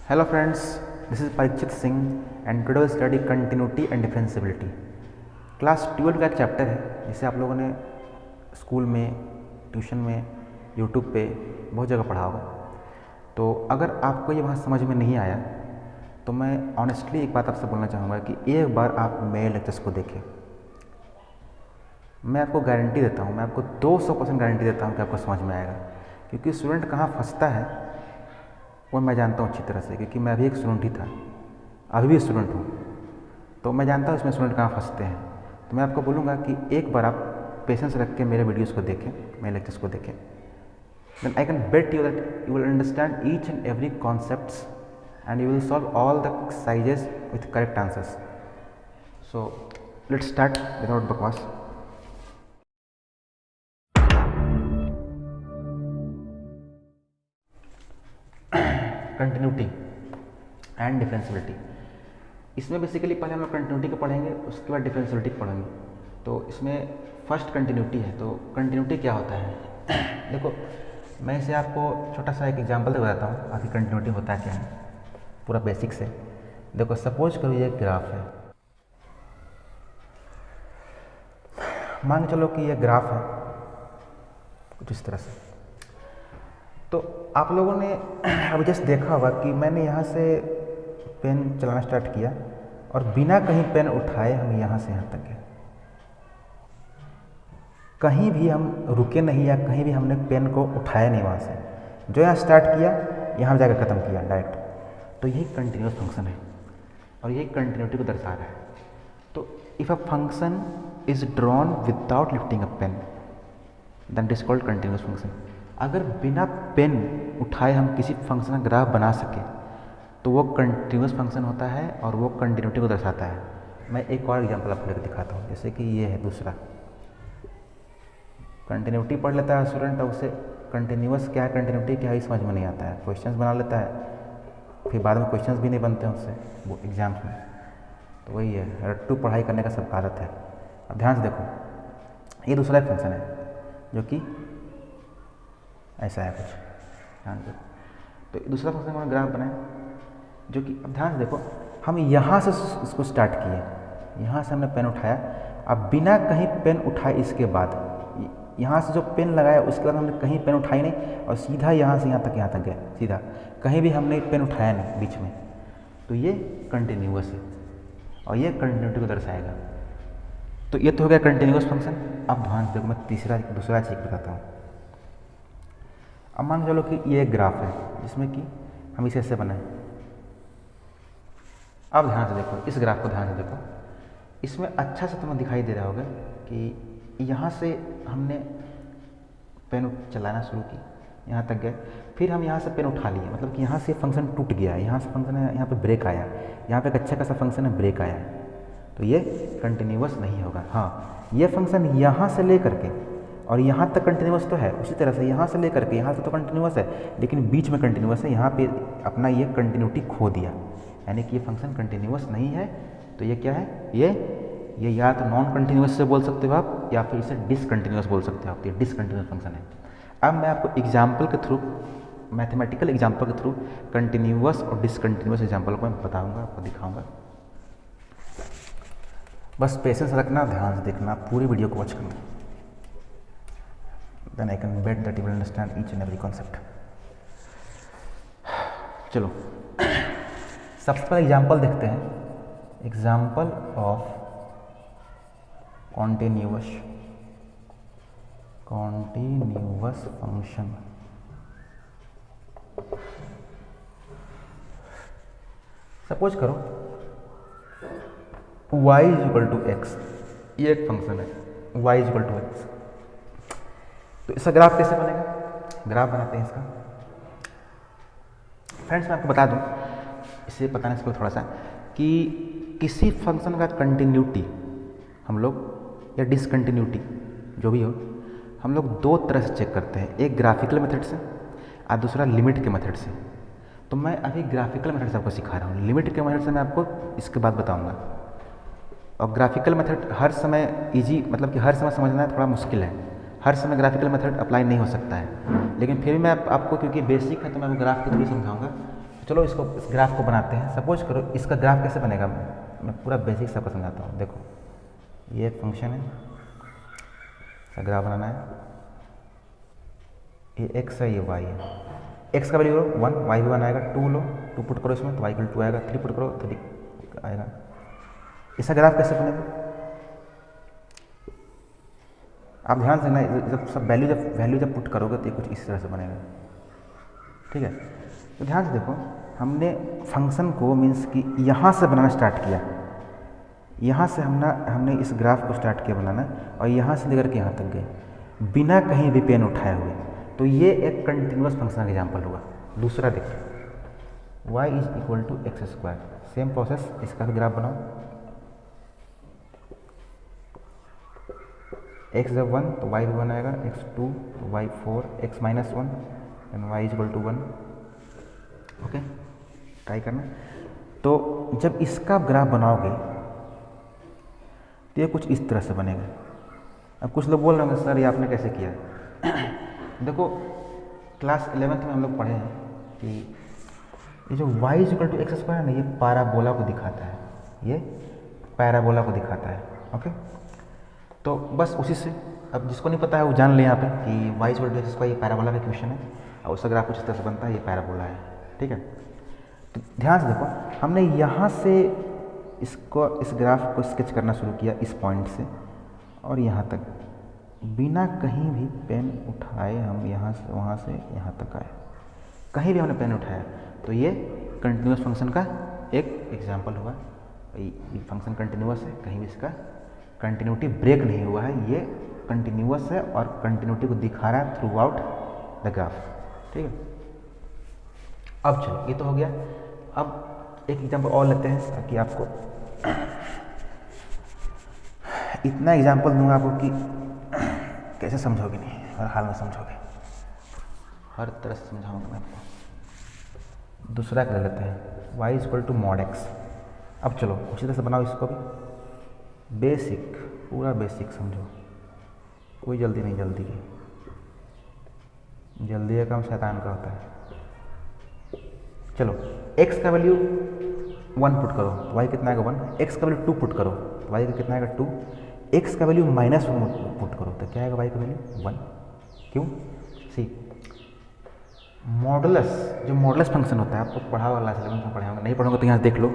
Hello friends, this is Parikshit Singh and today we'll study continuity and differentiability. Class 12 का एक chapter है जिसे आप लोगों ने स्कूल में, ट्यूशन में, यूट्यूब पे बहुत जगह पढ़ा होगा। तो अगर आपको ये वहाँ समझ में नहीं आया तो मैं ऑनेस्टली एक बात आपसे बोलना चाहूँगा कि एक बार आप मेरे लेक्चर्स को देखें। मैं आपको गारंटी देता हूँ, मैं आपको 200% गारंटी देता हूँ कि आपको समझ में आएगा, क्योंकि स्टूडेंट कहाँ फंसता है वो मैं जानता हूँ अच्छी तरह से, क्योंकि मैं अभी एक स्टूडेंट ही था, अभी भी स्टूडेंट हूँ, तो मैं जानता हूँ इसमें स्टूडेंट कहाँ फंसते हैं। तो मैं आपको बोलूँगा कि एक बार आप पेशेंस रख के मेरे वीडियोस को देखें, मेरे लेक्चर्स को देखें, then I can bet you that you will understand each and every concepts and you will solve all the exercises with correct answers. So let's start without bakwas. Continuity and differentiability. इसमें basically पहले हम लोग continuity को पढ़ेंगे, उसके बाद differentiability को पढ़ेंगे। तो इसमें फर्स्ट कंटिन्यूटी है। तो कंटिन्यूटी क्या होता है देखो, मैं इसे आपको छोटा सा एक एग्जांपल दे बताता हूँ आखिर कंटिन्यूटी होता क्या है, पूरा बेसिक से। देखो सपोज करो ये ग्राफ है, मान के चलो कि ये ग्राफ है कुछ इस तरह से। तो आप लोगों ने अभी जस्ट देखा होगा कि मैंने यहाँ से पेन चलाना स्टार्ट किया और बिना कहीं पेन उठाए हम यहाँ से यहाँ तक गए, कहीं भी हम रुके नहीं या कहीं भी हमने पेन को उठाया नहीं वहाँ से। जो यहाँ स्टार्ट किया यहाँ जाकर ख़त्म किया डायरेक्ट। तो यही कंटिन्यूस फंक्शन है और यही कंटिन्यूटी को दर्शा रहा है। तो if a function is drawn without lifting a pen then it is called continuous function. अगर बिना पेन उठाए हम किसी फंक्शन का ग्राफ बना सके तो वो कंटिन्यूस फंक्शन होता है और वो कंटिन्यूटी को दर्शाता है। मैं एक और एग्जांपल आपको लेकर दिखाता हूँ, जैसे कि ये है दूसरा। कंटिन्यूटी पढ़ लेता है स्टूडेंट और उसे कंटिन्यूस क्या है, कंटिन्यूटी क्या है समझ में नहीं आता है, क्वेश्चंस बना लेता है, फिर बाद में क्वेश्चंस भी नहीं बनते हैं उससे वो एग्जाम्स में। तो वही है, रट्टू पढ़ाई करने का सबका आदत है। अब ध्यान से देखो, ये दूसरा फंक्शन है जो कि ऐसा है कुछ, ध्यान दो। तो दूसरा फंक्शन हमारा ग्राफ बनाए जो कि, अब ध्यान से देखो, हम यहाँ से इसको स्टार्ट किए, यहाँ से हमने पेन उठाया, अब बिना कहीं पेन उठाए इसके बाद यहाँ से जो पेन लगाया उसके बाद हमने कहीं पेन उठाई नहीं और सीधा यहाँ से यहाँ तक गए, सीधा कहीं भी हमने पेन उठाया नहीं बीच में। तो ये कंटिन्यूअस है और ये कंटिन्यूटी को दर्शाएगा। तो ये तो हो गया कंटिन्यूअस फंक्शन। अब ध्यान से देखो, मैं दूसरा चीज़ बताता हूँ। अब मान चलो कि ये एक ग्राफ है जिसमें कि हम इसे ऐसे बनाए। अब ध्यान से देखो, इस ग्राफ को ध्यान से देखो, इसमें अच्छा से तुम्हें दिखाई दे रहा होगा कि यहाँ से हमने पेन चलाना शुरू की, यहाँ तक गए, फिर हम यहाँ से पेन उठा लिए, मतलब कि यहाँ से फंक्शन टूट गया, यहाँ से फंक्शन है, यहाँ पे ब्रेक आया, यहाँ पे एक अच्छा खासा फंक्शन है, ब्रेक आया। तो ये कंटिन्यूअस नहीं होगा। हाँ, ये फंक्शन यहाँ से ले करके और यहाँ तक कंटिन्यूअस तो है, उसी तरह से यहाँ से लेकर के यहाँ से तो कंटिन्यूअस है, लेकिन बीच में कंटिन्यूअस है, यहाँ पे अपना ये कंटिन्यूटी खो दिया, यानी कि ये फंक्शन कंटिन्यूअस नहीं है। तो ये क्या है, ये या तो नॉन कंटिन्यूअस से बोल सकते हो आप या फिर इसे डिसकंटिन्यूअस बोल सकते हो आप। ये डिसकंटिन्यूअस फंक्शन है। अब मैं आपको एग्जाम्पल के थ्रू, मैथमेटिकल एग्जाम्पल के थ्रू कंटिन्यूअस और डिसकंटिन्यूअस एग्जाम्पल को मैं बताऊँगा, आपको दिखाऊँगा। बस पेशेंस रखना, ध्यान से देखना, पूरी वीडियो को वॉच करना, then I can bet that you will understand each and every concept. चलो सबसे पहले एग्जाम्पल देखते हैं। Example of continuous function. Suppose करो y is equal to x, ये एक फंक्शन है y is equal to x. तो इसका ग्राफ कैसे बनेगा, ग्राफ बनाते हैं इसका। फ्रेंड्स मैं आपको बता दूं, इसे बताने से पहले थोड़ा सा, कि किसी फंक्शन का कंटिन्यूटी हम लोग या डिसकंटिन्यूटी जो भी हो, हम लोग दो तरह से चेक करते हैं, एक ग्राफिकल मेथड से और दूसरा लिमिट के मेथड से। तो मैं अभी ग्राफिकल मेथड से आपको सिखा रहा हूँ, लिमिट के मेथड से मैं आपको इसके बाद बताऊँगा। और ग्राफिकल मेथड हर समय ईजी, मतलब कि हर समय समझना थोड़ा मुश्किल है, हर समय ग्राफिकल मेथड अप्लाई नहीं हो सकता है, लेकिन फिर मैं आपको, क्योंकि बेसिक है तो मैं ग्राफ के थ्रू समझाऊंगा। चलो इसको इस ग्राफ को बनाते हैं। सपोज करो इसका ग्राफ कैसे बनेगा, मैं पूरा बेसिक सबको समझाता हूँ। देखो ये एक फंक्शन है, इसका ग्राफ बनाना है। ये x है, ये y है। x का वैल्यू 1, y भी 1 आएगा। 2 लो, 2 पुट करो इसमें तो y इक्वल 2 आएगा। 3 पुट करो 3 आएगा। इसका ग्राफ कैसे बनेगा आप ध्यान से ना, जब सब वैल्यू जब पुट करोगे तो ये कुछ इस तरह से बनेगा। ठीक है, तो ध्यान से देखो, हमने फंक्शन को मीन्स कि यहाँ से बनाना स्टार्ट किया। यहाँ से हमने इस ग्राफ को स्टार्ट किया बनाना, और यहाँ से लेकर के यहाँ तक गए बिना कहीं भी पेन उठाए हुए। तो ये एक कंटिन्यूअस फंक्शन का एग्जाम्पल होगा। दूसरा देखो y is equal to x square, same process, इसका भी ग्राफ बनाओ। x जब 1 तो y भी 1 आएगा, x 2 तो y 4, x minus 1 and y is equal to 1। Okay, try करना। तो जब इसका ग्राफ बनाओगे तो ये कुछ इस तरह से बनेगा। अब कुछ लोग बोल रहे होंगे सर ये आपने कैसे किया देखो क्लास 11th में हम लोग पढ़े हैं कि ये जो y is equal to x square है ना, ये पैराबोला को दिखाता है, ये पैराबोला को दिखाता है। ओके, तो बस उसी से, अब जिसको नहीं पता है वो जान ले यहाँ पे कि y is equal to x square ये पैराबोला का इक्वेशन है, और उसका ग्राफ कुछ इस तरह से बनता है, ये पैराबोला है। ठीक है, तो ध्यान से देखो, हमने यहाँ से इस ग्राफ को स्केच करना शुरू किया इस पॉइंट से और यहाँ तक, बिना कहीं भी पेन उठाए हम यहाँ से वहाँ से यहाँ तक आए, कहीं भी हमने पेन उठाया। तो ये कंटिन्यूस फंक्शन का एक एग्जाम्पल हुआ। ये फंक्शन कंटिन्यूस है, कहीं भी इसका कंटिन्यूटी ब्रेक नहीं हुआ है, ये कंटिन्यूस है और कंटिन्यूटी को दिखा रहा है थ्रू आउट द ग्राफ। ठीक है, अब चलो ये तो हो गया। अब एक एग्जाम्पल और लेते हैं ताकि आपको इतना एग्जाम्पल दूंगा आपको कि कैसे समझोगे, नहीं हर हाल में समझोगे, हर तरह से समझाऊंगा मैं आपको। दूसरा कर लेते हैं y is equal to mod x। अब चलो उसी तरह से बनाओ इसको भी, बेसिक, पूरा बेसिक समझो, कोई जल्दी नहीं, जल्दी का काम शैतान का होता है। चलो x का वैल्यू 1 पुट करो, y कितना आएगा 1, x का वैल्यू 2 पुट करो, y का कितना आएगा 2, x का वैल्यू -1 पुट करो तो क्या आएगा y का वैल्यू 1। क्यों? सी मॉडुलस, जो मॉडुलस फंक्शन होता है, आपको पढ़ा वाला सिलेबस में पढ़ा होगा, नहीं पढ़ोगे तो यहाँ देख लो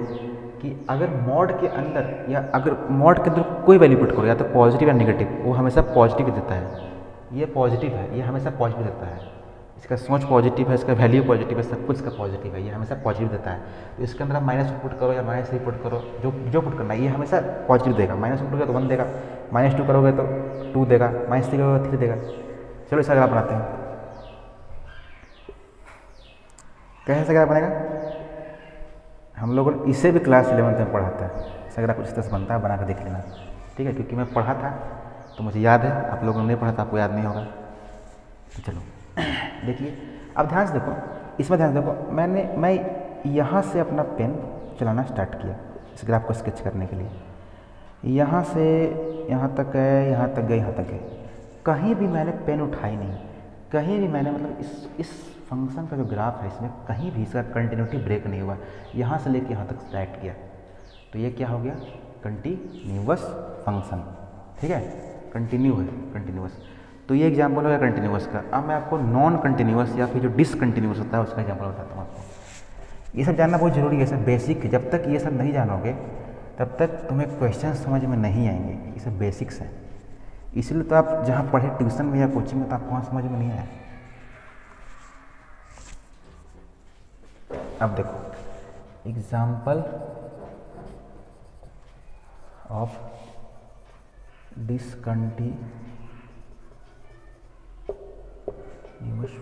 कि अगर मॉड के अंदर या अगर मॉड के अंदर कोई वैल्यू पुट करो, या तो पॉजिटिव या नेगेटिव, वो हमेशा पॉजिटिव देता है। ये पॉजिटिव है, ये हमेशा पॉजिटिव देता है, इसका सोच पॉजिटिव है, इसका वैल्यू पॉजिटिव है, सब कुछ इसका पॉजिटिव है, ये हमेशा पॉजिटिव देता है। तो इसके अंदर आप -2 पुट करो या -3 पुट करो, जो पुट करना है, ये हमेशा पॉजिटिव देगा। -1 पुट करोगे तो 1 देगा, -2 करोगे तो 2 देगा, -3 करोगे तो 3 देगा। चलो इसका ग्राफ बनाते हैं। कैसे ग्राफ बनेगा? हम लोगों ने इसे भी क्लास 11th में पढ़ाता है, इसका ग्राफ कुछ इस तरह से बनता है, बना कर देख लेना। ठीक है, क्योंकि मैं पढ़ा था तो मुझे याद है, आप लोगों ने नहीं पढ़ा था आपको याद नहीं होगा। तो चलो देखिए, अब ध्यान से देखो, इसमें ध्यान से देखो, मैं यहाँ से अपना पेन चलाना स्टार्ट किया इस ग्राफ को स्केच करने के लिए। यहाँ से यहाँ तक गए, यहाँ तक गए, यहाँ तक गए, कहीं भी मैंने पेन उठाई नहीं, कहीं भी मैंने मतलब इस फंक्शन का जो ग्राफ है इसमें कहीं भी इसका कंटिन्यूटी ब्रेक नहीं हुआ, यहाँ से लेके यहाँ तक सेलेक्ट किया, तो ये क्या हो गया? Continuous function. ठीक है, कंटिन्यू है, कंटिन्यूअस। तो ये एग्जाम्पल हो गया कंटिन्यूअस का। अब मैं आपको नॉन कंटिन्यूअस या फिर जो डिसकंटिन्यूअस होता है उसका एग्जाम्पल बताता हूँ आपको। ये सब जानना बहुत जरूरी है, सब बेसिक। जब तक ये सब नहीं जानोगे तब तक तुम्हें क्वेश्चन समझ में नहीं आएंगे, ये सब बेसिक्स हैं। इसलिए तो आप जहाँ पढ़े ट्यूशन में या कोचिंग में, तो आपको वहाँ समझ में नहीं आया। अब देखो example of discontinuous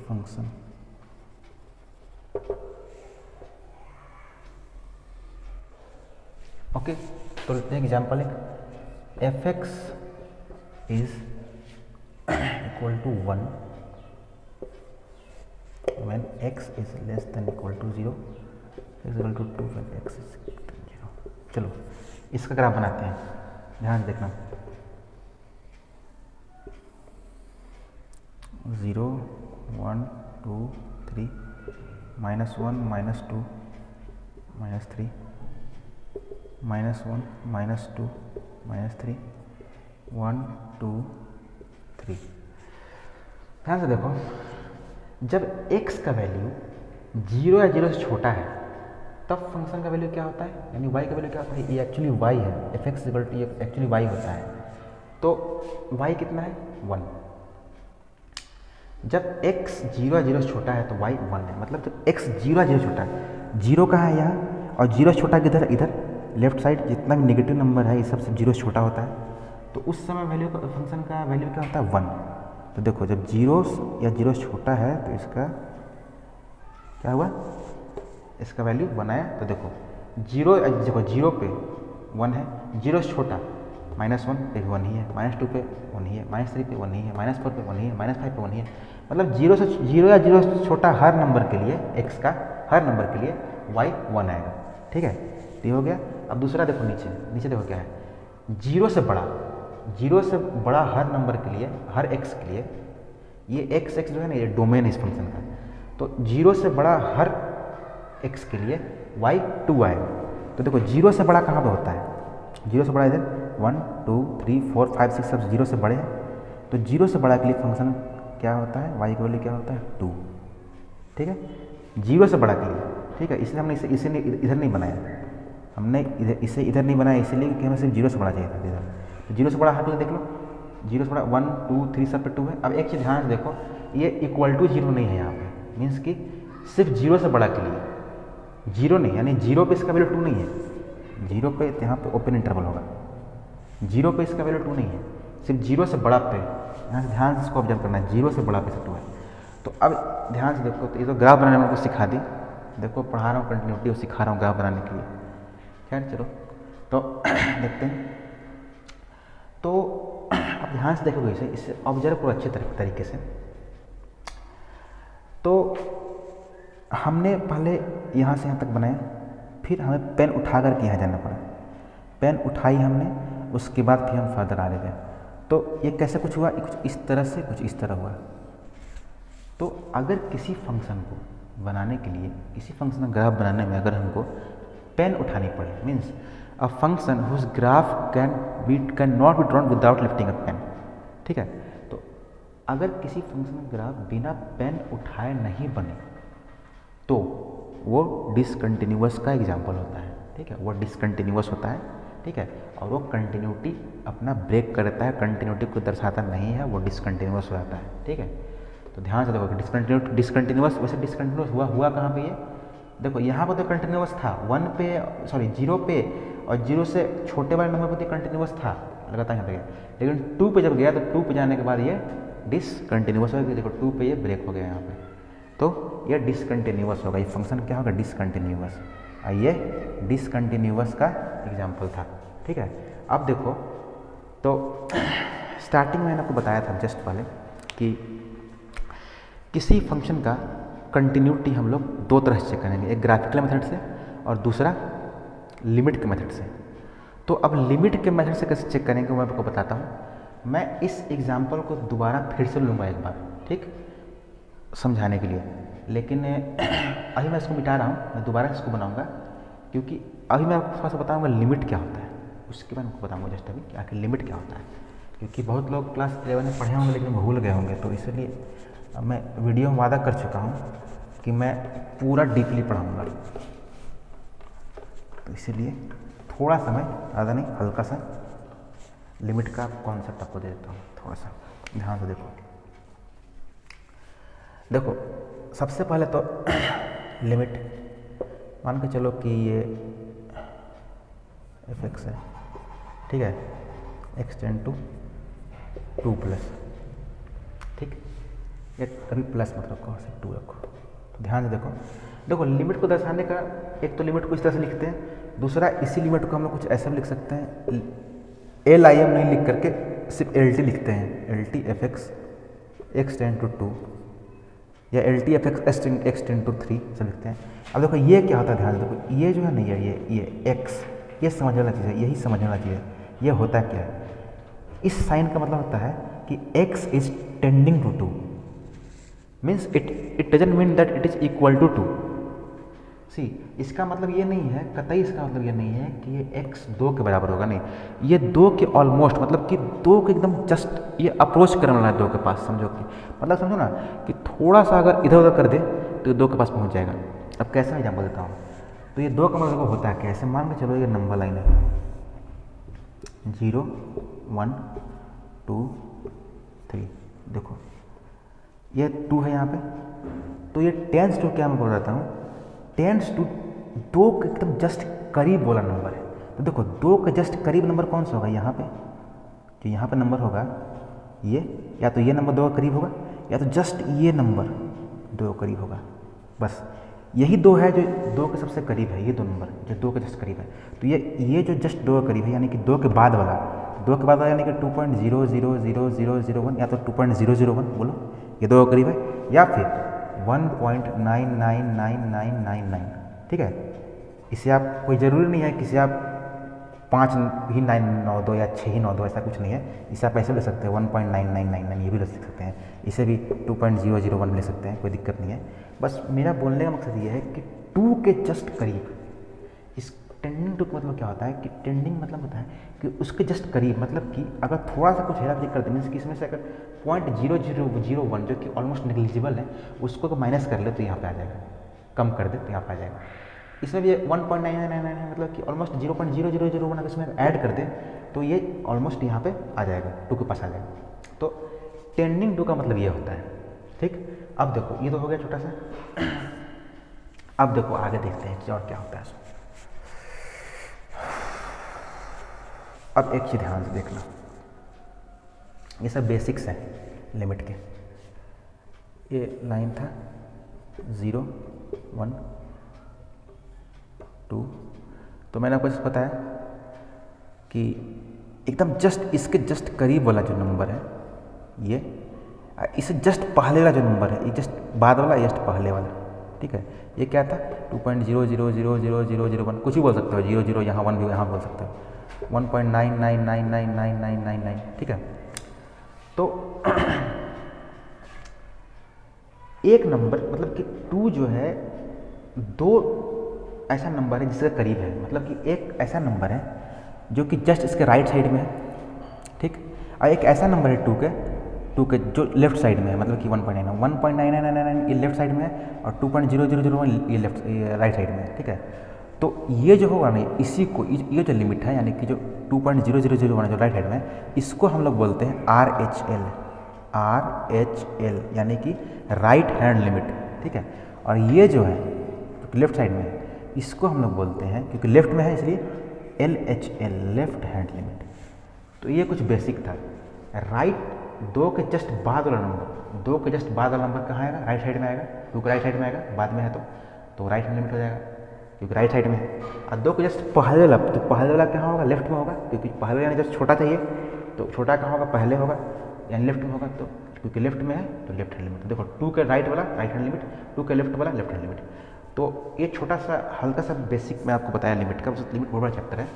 function. Okay, तो लेते हैं एग्जाम्पल एक, f(x) is equal to 1 when x is less than equal to 0, x equal to 2 when x is equal to 0। चलो इसका ग्राफ बनाते हैं, ध्यान देखना। 0 1 2 3 -1 -2 -3 -1 -2 -3 1 2 3। ध्यान से देखो, जब x का वैल्यू 0 या 0 से छोटा है तब फंक्शन का वैल्यू क्या होता है, यानी y का वैल्यू क्या होता है, ये एक्चुअली y है, f(x) एक्चुअली y होता है। तो y कितना है, 1। जब x 0 या 0 से छोटा है तो y 1 है, मतलब जब x 0 या 0 छोटा है, 0 कहाँ है यहाँ, और 0 से छोटा किधर, इधर लेफ्ट साइड, जितना भी नेगेटिव नंबर है ये सबसे 0 से छोटा होता है, तो उस समय वैल्यू का फंक्शन का वैल्यू क्या होता है, 1। तो देखो जब 0 या 0 से छोटा है तो इसका क्या हुआ, इसका वैल्यू 1 आया। तो देखो 0 पे 1 है, 0 से छोटा -1 पे 1 ही है, -2 पे 1 ही है, -3 पे 1 ही है, -4 पे 1 ही है, -5 पे 1 ही है। मतलब 0 या 0 से छोटा हर नंबर के लिए, x का हर नंबर के लिए y 1 आएगा। ठीक है, ये हो गया। अब दूसरा देखो, नीचे देखो क्या है, 0 से बड़ा हर नंबर के लिए, हर x के लिए, ये x जो है ना, ये डोमेन है इस फंक्शन का। तो 0 से बड़ा हर x के लिए y 2 आएगा। तो देखो 0 से बड़ा कहाँ पे होता है, 0 से बड़ा इधर 1 2 3 4 5 6 सब 0 से बड़े हैं। तो 0 से बड़ा के लिए फंक्शन क्या होता है, y का वैल्यू क्या होता है, 2। ठीक है, 0 से बड़ा के लिए। ठीक है, इसलिए हमने इसे इधर नहीं बनाया, हमने इसे इधर नहीं बनाया इसलिए कि हमें सिर्फ 0 से बड़ा चाहिए था इधर। तो 0 से बड़ा हर देख लो, 0 से बड़ा 1 2 3 सब पे 2 है। अब एक चीज़ ध्यान से देखो, ये इक्वल टू 0 नहीं है यहाँ पे, मीन्स कि सिर्फ 0 से बड़ा के लिए 0 नहीं, यानी 0 पे इसका वैल्यू 2 नहीं है, 0 पे यहाँ पे ओपन इंटरवल होगा, 0 पे इसका वैल्यू 2 नहीं है, सिर्फ 0 से बड़ा पे, यहाँ से ध्यान से इसको ऑब्जर्व करना है, 0 से बड़ा पे से 2 है। तो अब ध्यान से देखो, तो ये तो ग्राफ बनाने में सिखा दी, देखो पढ़ा रहा हूँ कंटिन्यूटी और सिखा रहा हूँ ग्राफ बनाने के लिए। खैर चलो, तो देखते हैं। तो अब ध्यान से देखोगे इसे ऑब्जर्व करो अच्छे तरीके से। तो हमने पहले यहाँ से यहाँ तक बनाया, फिर हमें पेन उठा करके यहाँ जाना पड़ा, पेन उठाई हमने, उसके बाद फिर हम फर्दर आगे गए। तो ये कैसे कुछ हुआ, कुछ इस तरह से, कुछ इस तरह हुआ। तो अगर किसी फंक्शन को बनाने के लिए, किसी फंक्शन का ग्राफ बनाने में अगर हमको पेन उठानी पड़े, means a function whose graph can not be drawn without lifting a pen. ठीक है, तो अगर किसी फंक्शन का ग्राफ बिना पेन उठाए नहीं बने तो वो डिसकंटिन्यूअस का एग्जाम्पल होता है। ठीक है, वो डिसकंटिन्यूअस होता है। ठीक है, और वो कंटिन्यूटी अपना ब्रेक करता है, कंटिन्यूटी को दर्शाता नहीं है, वो डिसकंटिन्यूअस हो जाता है। ठीक है, तो ध्यान से देखो, डिसकंटिन्यूअस वैसे डिसकंटिन्यूअस हुआ कहाँ पे, ये देखो यहाँ पर तो कंटिन्यूअस था 0 पे, और 0 से छोटे वाले नंबर पर तो कंटिन्यूअस था, लगातार यहाँ पे गया, लेकिन 2 पे जब गया तो 2 पे जाने के बाद ये डिसकंटिन्यूअस हो गया। देखो 2 पे ये ब्रेक हो गया यहाँ पे, तो ये डिसकंटिन्यूअस होगा, ये फंक्शन क्या होगा, डिसकंटिन्यूअस। ये डिसकंटिन्यूअस का एग्जाम्पल था। ठीक है, अब देखो, तो स्टार्टिंग में मैंने आपको बताया था जस्ट पहले कि किसी फंक्शन का कंटिन्यूटी हम लोग 2 तरह से चेक करेंगे, एक ग्राफिकल मेथड से और दूसरा लिमिट के मेथड से। तो अब लिमिट के मेथड से कैसे चेक करेंगे मैं आपको बताता हूँ। मैं इस एग्जाम्पल को दोबारा फिर से लूँगा एक बार, ठीक, समझाने के लिए, लेकिन अभी मैं इसको मिटा रहा हूँ, मैं दोबारा इसको बनाऊँगा, क्योंकि अभी मैं आपको थोड़ा सा बताऊँगा लिमिट क्या होता है, उसके बाद आपको बताऊँगा जस्ट अभी कि आखिर लिमिट क्या होता है, क्योंकि बहुत लोग क्लास 11 में पढ़े होंगे लेकिन भूल गए होंगे। तो इसलिए अब मैं वीडियो में वादा कर चुका हूँ कि मैं पूरा डीपली पढ़ाऊँगा, तो इसीलिए थोड़ा समय, ज़्यादा नहीं, हल्का सा लिमिट का कॉन्सेप्ट आपको दे देता हूँ। थोड़ा सा ध्यान से देखो, सबसे पहले तो लिमिट मान के चलो कि ये f(x) है, ठीक है, x टेंड टू 2 प्लस, ठीक, ये कभी प्लस मत रखो, सिर्फ 2 रखो। तो ध्यान से देखो लिमिट को दर्शाने का, एक तो लिमिट को इस तरह से लिखते हैं, दूसरा इसी लिमिट को हम लोग कुछ ऐसा भी लिख सकते हैं, LIM नहीं लिख करके सिर्फ LT लिखते हैं, LT f(x) x tend to 2 या LT f(x) x tend to 3 सब लिखते हैं। अब देखो ये क्या होता है, ध्यान देखो, ये जो है ना, ये x, ये समझने वाला चीज़ है, यही समझने वाला चीज़ है। ये होता क्या है, इस साइन का मतलब होता है कि x is tending to 2, means it doesn't mean that it is equal to 2, see इसका मतलब ये नहीं है, कतई इसका मतलब ये नहीं है कि ये x 2 के बराबर होगा, नहीं, ये 2 के ऑलमोस्ट, मतलब कि 2 के एकदम जस्ट ये अप्रोच करने वाला है 2 के पास, समझो कि मतलब समझो ना कि थोड़ा सा अगर इधर उधर कर दे तो 2 के पास पहुंच जाएगा। अब कैसा एग्जाम्पल देता हूँ, तो ये 2 का मतलब होता है कैसे, मान के चलो ये नंबर लाइन है 0 1 2 3, देखो ये 2 है यहाँ पे, तो ये टेंस टू क्या मैं बोल रहा हूँ, टेंस टू 2 के एकदम जस्ट करीब वाला नंबर है। तो देखो 2 के जस्ट करीब नंबर कौन सा होगा, यहाँ पे जो यहाँ पे नंबर होगा ये, या तो ये नंबर 2 के करीब होगा, या तो जस्ट ये नंबर 2 के करीब होगा। बस यही 2 है जो 2 के सबसे करीब है, ये 2 नंबर जो 2 के जस्ट करीब है। तो ये जो जस्ट 2 के करीब है, यानी कि 2 के बाद वाला, 2 के बाद वाला यानी कि 2.0000001 या तो 2.001 बोलो, ये 2 के करीब है, या फिर 1.999999, ठीक है। इसे आप कोई ज़रूरी नहीं है किसी आप 5 ही 992 या 6 ही 92, ऐसा कुछ नहीं है। इसे आप ऐसे ले सकते हैं 1.9999 ये भी ले सकते हैं, इसे भी 2.001 ले सकते हैं, कोई दिक्कत नहीं है। बस मेरा बोलने का मकसद ये है कि 2 के जस्ट करीब, इस टेंडिंग टू का मतलब क्या होता है कि टेंडिंग मतलब होता है कि उसके जस्ट करीब, मतलब कि अगर थोड़ा सा कुछ हेरा फेरी कर दे, मीन्स कि इसमें से अगर 0.0001 जो कि ऑलमोस्ट नेग्लिजिबल है उसको अगर माइनस कर ले तो यहाँ पे आ जाएगा, कम कर दे तो यहाँ पे आ जाएगा। इसमें भी 1.9999 है, मतलब कि ऑलमोस्ट 0.0001 अगर इसमें ऐड कर दे तो ये ऑलमोस्ट यहाँ पे आ जाएगा, 2 के पास आ जाएगा। तो टेंडिंग टू का मतलब ये होता है, ठीक। अब देखो ये तो हो गया छोटा सा, अब देखो आगे देखते हैं कि और क्या होता है। अब एक चीज़ ध्यान से देखना, ये सब बेसिक्स हैं लिमिट के। ये लाइन था 0 1 2, तो मैंने आपको बताया कि एकदम जस्ट इसके जस्ट करीब वाला जो नंबर है ये, इससे जस्ट पहले वाला जो नंबर है ये जस्ट बाद वाला, जस्ट पहले वाला, ठीक है। ये क्या था 2.0000001, कुछ भी बोल सकते हो, 00 यहाँ 1 भी यहाँ बोल सकते हो, 1.99999999, ठीक है। तो एक नंबर मतलब कि 2 जो है 2 ऐसा नंबर है जिसके करीब है, मतलब कि एक ऐसा नंबर है जो कि जस्ट इसके राइट साइड में है, ठीक। और एक ऐसा नंबर है 2 के जो लेफ्ट साइड में है, मतलब कि 1.9999 ये लेफ्ट साइड में है और 2.0001 ये राइट साइड में है, ठीक है। तो ये जो होगा ना, इसी को ये जो लिमिट है यानी कि जो 2.0001 जो राइट साइड में है, इसको हम लोग बोलते हैं RHL, यानी कि राइट हैंड लिमिट, ठीक है। और ये जो है लेफ्ट साइड में है इसको हम लोग बोलते हैं, क्योंकि लेफ्ट में है इसलिए LHL, लेफ्ट हैंड लिमिट। तो ये कुछ बेसिक था। राइट 2 के जस्ट बाद वाला नंबर, 2 के जस्ट बाद वाला नंबर कहाँ आएगा, राइट साइड में आएगा, 2 के राइट साइड में आएगा, बाद में है तो राइट हैंड लिमिट हो जाएगा क्योंकि राइट साइड में है। और 2 के जस्ट पहले वाला, तो पहले वाला कहाँ होगा, लेफ्ट में होगा, क्योंकि पहले यानी जस्ट छोटा चाहिए, तो छोटा कहाँ होगा, पहले होगा यानी लेफ्ट में होगा, तो क्योंकि लेफ्ट में है तो लेफ्ट हैंड लिमिट। देखो 2 के राइट वाला राइट हैंड लिमिट, 2 के लेफ्ट वाला लेफ्ट हैंड लिमिट। तो ये छोटा सा हल्का सा बेसिक मैं आपको बताया लिमिट का, लिमिट बहुत बड़ा चैप्टर है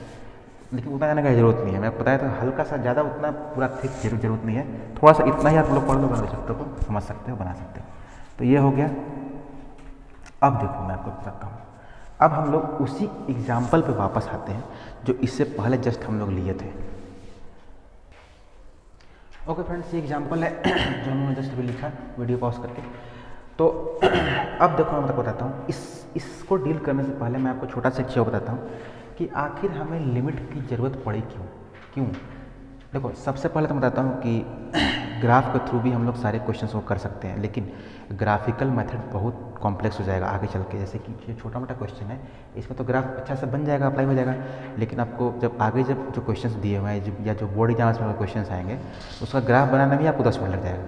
लेकिन उतना जाने का जरूरत नहीं है, मैं आपको बताया तो हल्का सा, ज़्यादा उतना पूरा थिक जरूरत नहीं है, थोड़ा सा इतना ही आप लोग पढ़ लो, बना चैप्टर को समझ सकते हो, बना सकते हो। तो ये हो गया। अब देखो मैं आपको बताता हूँ, अब हम लोग उसी एग्जाम्पल पे वापस आते हैं जो इससे पहले जस्ट हम लोग लिए थे। ओके फ्रेंड्स, ये एग्जाम्पल है जो हमने जस्ट अभी लिखा वीडियो पॉज करके। तो अब देखो मैं बताता हूँ, इसको डील करने से पहले मैं आपको छोटा सा चीज़ बताता हूँ कि आखिर हमें लिमिट की ज़रूरत पड़ी क्यों। देखो सबसे पहले तो बताता हूँ कि ग्राफ के थ्रू भी हम लोग सारे क्वेश्चंस को कर सकते हैं, लेकिन ग्राफिकल मेथड बहुत कॉम्प्लेक्स हो जाएगा आगे चल के। जैसे कि ये छोटा मोटा क्वेश्चन है, इसमें तो ग्राफ अच्छा से बन जाएगा, अप्लाई हो जाएगा, लेकिन आपको जब आगे जब जो क्वेश्चंस दिए हुए हैं या जो बोर्ड एग्जाम्स में क्वेश्चन आएंगे उसका ग्राफ बनाने में आपको 10 मिनट लग जाएगा,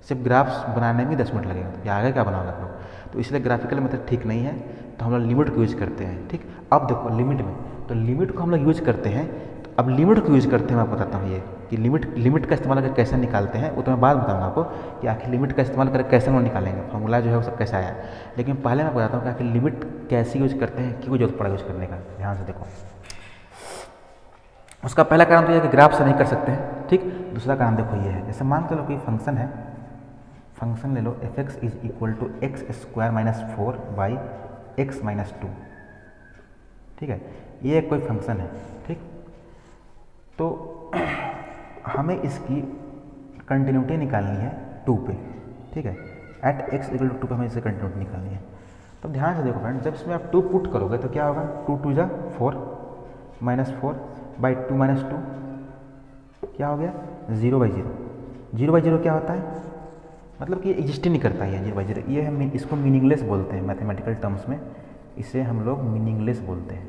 सिर्फ ग्राफ्स बनाने में 10 मिनट लगेगा, तो आगे क्या बनाओगे आप लोग। तो इसलिए ग्राफिकल मेथड ठीक नहीं है, तो हम लोग लिमिट को यूज़ करते हैं, ठीक। अब देखो लिमिट में, तो लिमिट को हम लोग यूज़ करते हैं, तो अब लिमिट को यूज़ करते हैं मैं आपको बताता हूँ ये कि लिमिट का इस्तेमाल करके कैसे निकालते हैं, वो तो मैं बाद बताऊँगा आपको कि आखिर लिमिट का इस्तेमाल करके कैसे हम निकालेंगे, फॉर्मूला जो है वो सब कैसे आया। लेकिन पहले मैं बताता हूँ कि आखिर लिमिट कैसे यूज़ करते हैं, क्यों जरूरत पड़ा यूज़ करने का। ध्यान से देखो, उसका पहला कारण तो यह है कि ग्राफ से नहीं कर सकते हैं, ठीक। दूसरा कारण देखो ये है, जैसे मान के लो कोई फंक्शन है, फंक्शन ले लो f(x) = x² - 4 by x minus 2, ठीक है, ये कोई फंक्शन है, ठीक। तो हमें इसकी कंटिन्यूटी निकालनी है 2 पे, ठीक है, एट x इक्वल टू 2 पे हमें इससे कंटिन्यूटी निकालनी है। तो ध्यान से देखो फ्रेंड, जब इसमें आप 2 पुट करोगे तो क्या होगा, 2 2 जा 4 माइनस 4 बाई 2 माइनस 2 क्या हो गया 0 बाई 0। 0 बाई 0 क्या होता है, मतलब कि एग्जिस्ट ही नहीं करता है 0 बाई 0। ये हम इसको मीनिंगलेस बोलते हैं मैथमेटिकल टर्म्स में, इसे हम लोग मीनिंगलेस बोलते हैं।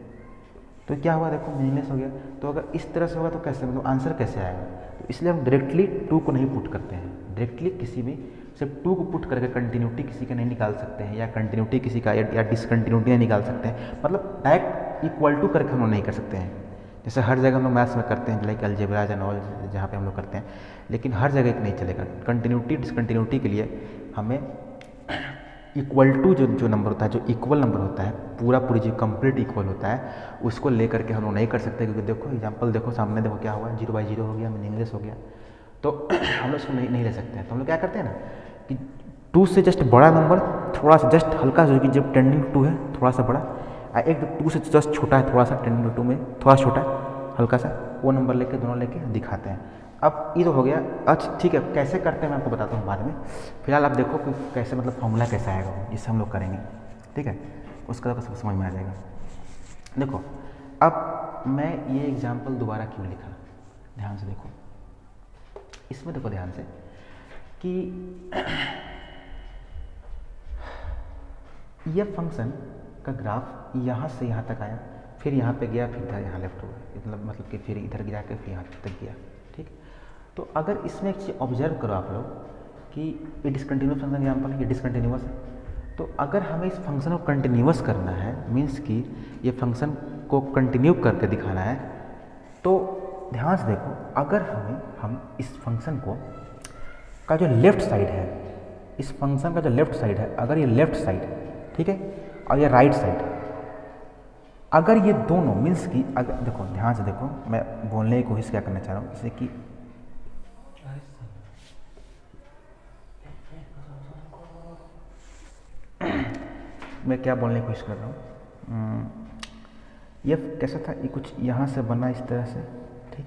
तो क्या हुआ देखो, मीनिंगलेस हो गया। तो अगर इस तरह से होगा तो कैसे, मतलब आंसर कैसे आएगा, तो इसलिए हम डायरेक्टली 2 को नहीं पुट करते हैं। डायरेक्टली किसी भी सिर्फ 2 को पुट करके कंटिन्यूटी किसी का नहीं निकाल सकते हैं, या कंटिन्यूटी किसी का या डिसकंटिन्यूटी नहीं निकाल सकते हैं, मतलब डायरेक्ट इक्वल टू करके हम लोग नहीं कर सकते हैं। जैसे हर जगह हम लोग मैथ्स में करते हैं, लाइक अलजेब्रा एंड ऑल, जहाँ पे हम लोग करते हैं, लेकिन हर जगह नहीं चलेगा। कंटिन्यूटी डिसकंटिन्यूटी के लिए हमें इक्वल टू जो नंबर होता है, जो इक्वल नंबर होता है, पूरी जो कंप्लीट इक्वल होता है, उसको लेकर के हम लोग नहीं कर सकते। क्योंकि देखो एग्जांपल देखो सामने, देखो क्या हुआ, 0 बाई 0 हो गया, मीनिंगलेस हो गया। तो हम लोग इसको नहीं ले सकते हैं। तो हम लोग क्या करते हैं ना कि 2 से जस्ट बड़ा नंबर, थोड़ा सा जस्ट हल्का सा, कि जब टेंडिंग टू 2 है थोड़ा सा बड़ा, एक 2 से जस्ट छोटा है थोड़ा सा, टेंडिंग टू 2 में थोड़ा छोटा हल्का सा, वो नंबर लेके दोनों लेके दिखाते हैं। अब ये तो हो गया। अच्छा ठीक है, कैसे करते हैं मैं आपको बताता हूँ बाद में। फिलहाल आप देखो कि कैसे, मतलब फॉर्मूला कैसा आएगा वो, जिससे हम लोग करेंगे, ठीक है, उसका तो सब समझ में आ जाएगा। देखो अब मैं ये एग्जाम्पल दोबारा क्यों लिखा, ध्यान से देखो इसमें, देखो ध्यान से कि यह फंक्शन का ग्राफ यहाँ से यहाँ तक आया, फिर यहाँ पे गया, फिर इधर यहाँ लेफ्ट हुआ, मतलब कि फिर इधर गिरा के फिर यहाँ तक गया, ठीक। तो अगर इसमें एक चीज़ ऑब्जर्व करो आप लोग कि ये डिसकंटिन्यूस फंक्शन एग्जाम्पल है, ये डिसकंटिन्यूस है। तो अगर हमें इस फंक्शन को कंटिन्यूस करना है, मीन्स कि ये फंक्शन को कंटिन्यू करके दिखाना है, तो ध्यान से देखो, अगर हम इस फंक्शन को का जो लेफ्ट साइड है, इस फंक्शन का जो लेफ्ट साइड है, अगर ये लेफ्ट साइड, ठीक है, और ये राइट साइड, अगर ये दोनों मीन्स कि अगर देखो ध्यान से देखो, मैं बोलने की कोशिश क्या करना चाह रहा हूँ, जैसे कि मैं क्या बोलने की कोशिश कर रहा हूँ, ये कैसा था, ये कुछ यहाँ से बना इस तरह से, ठीक,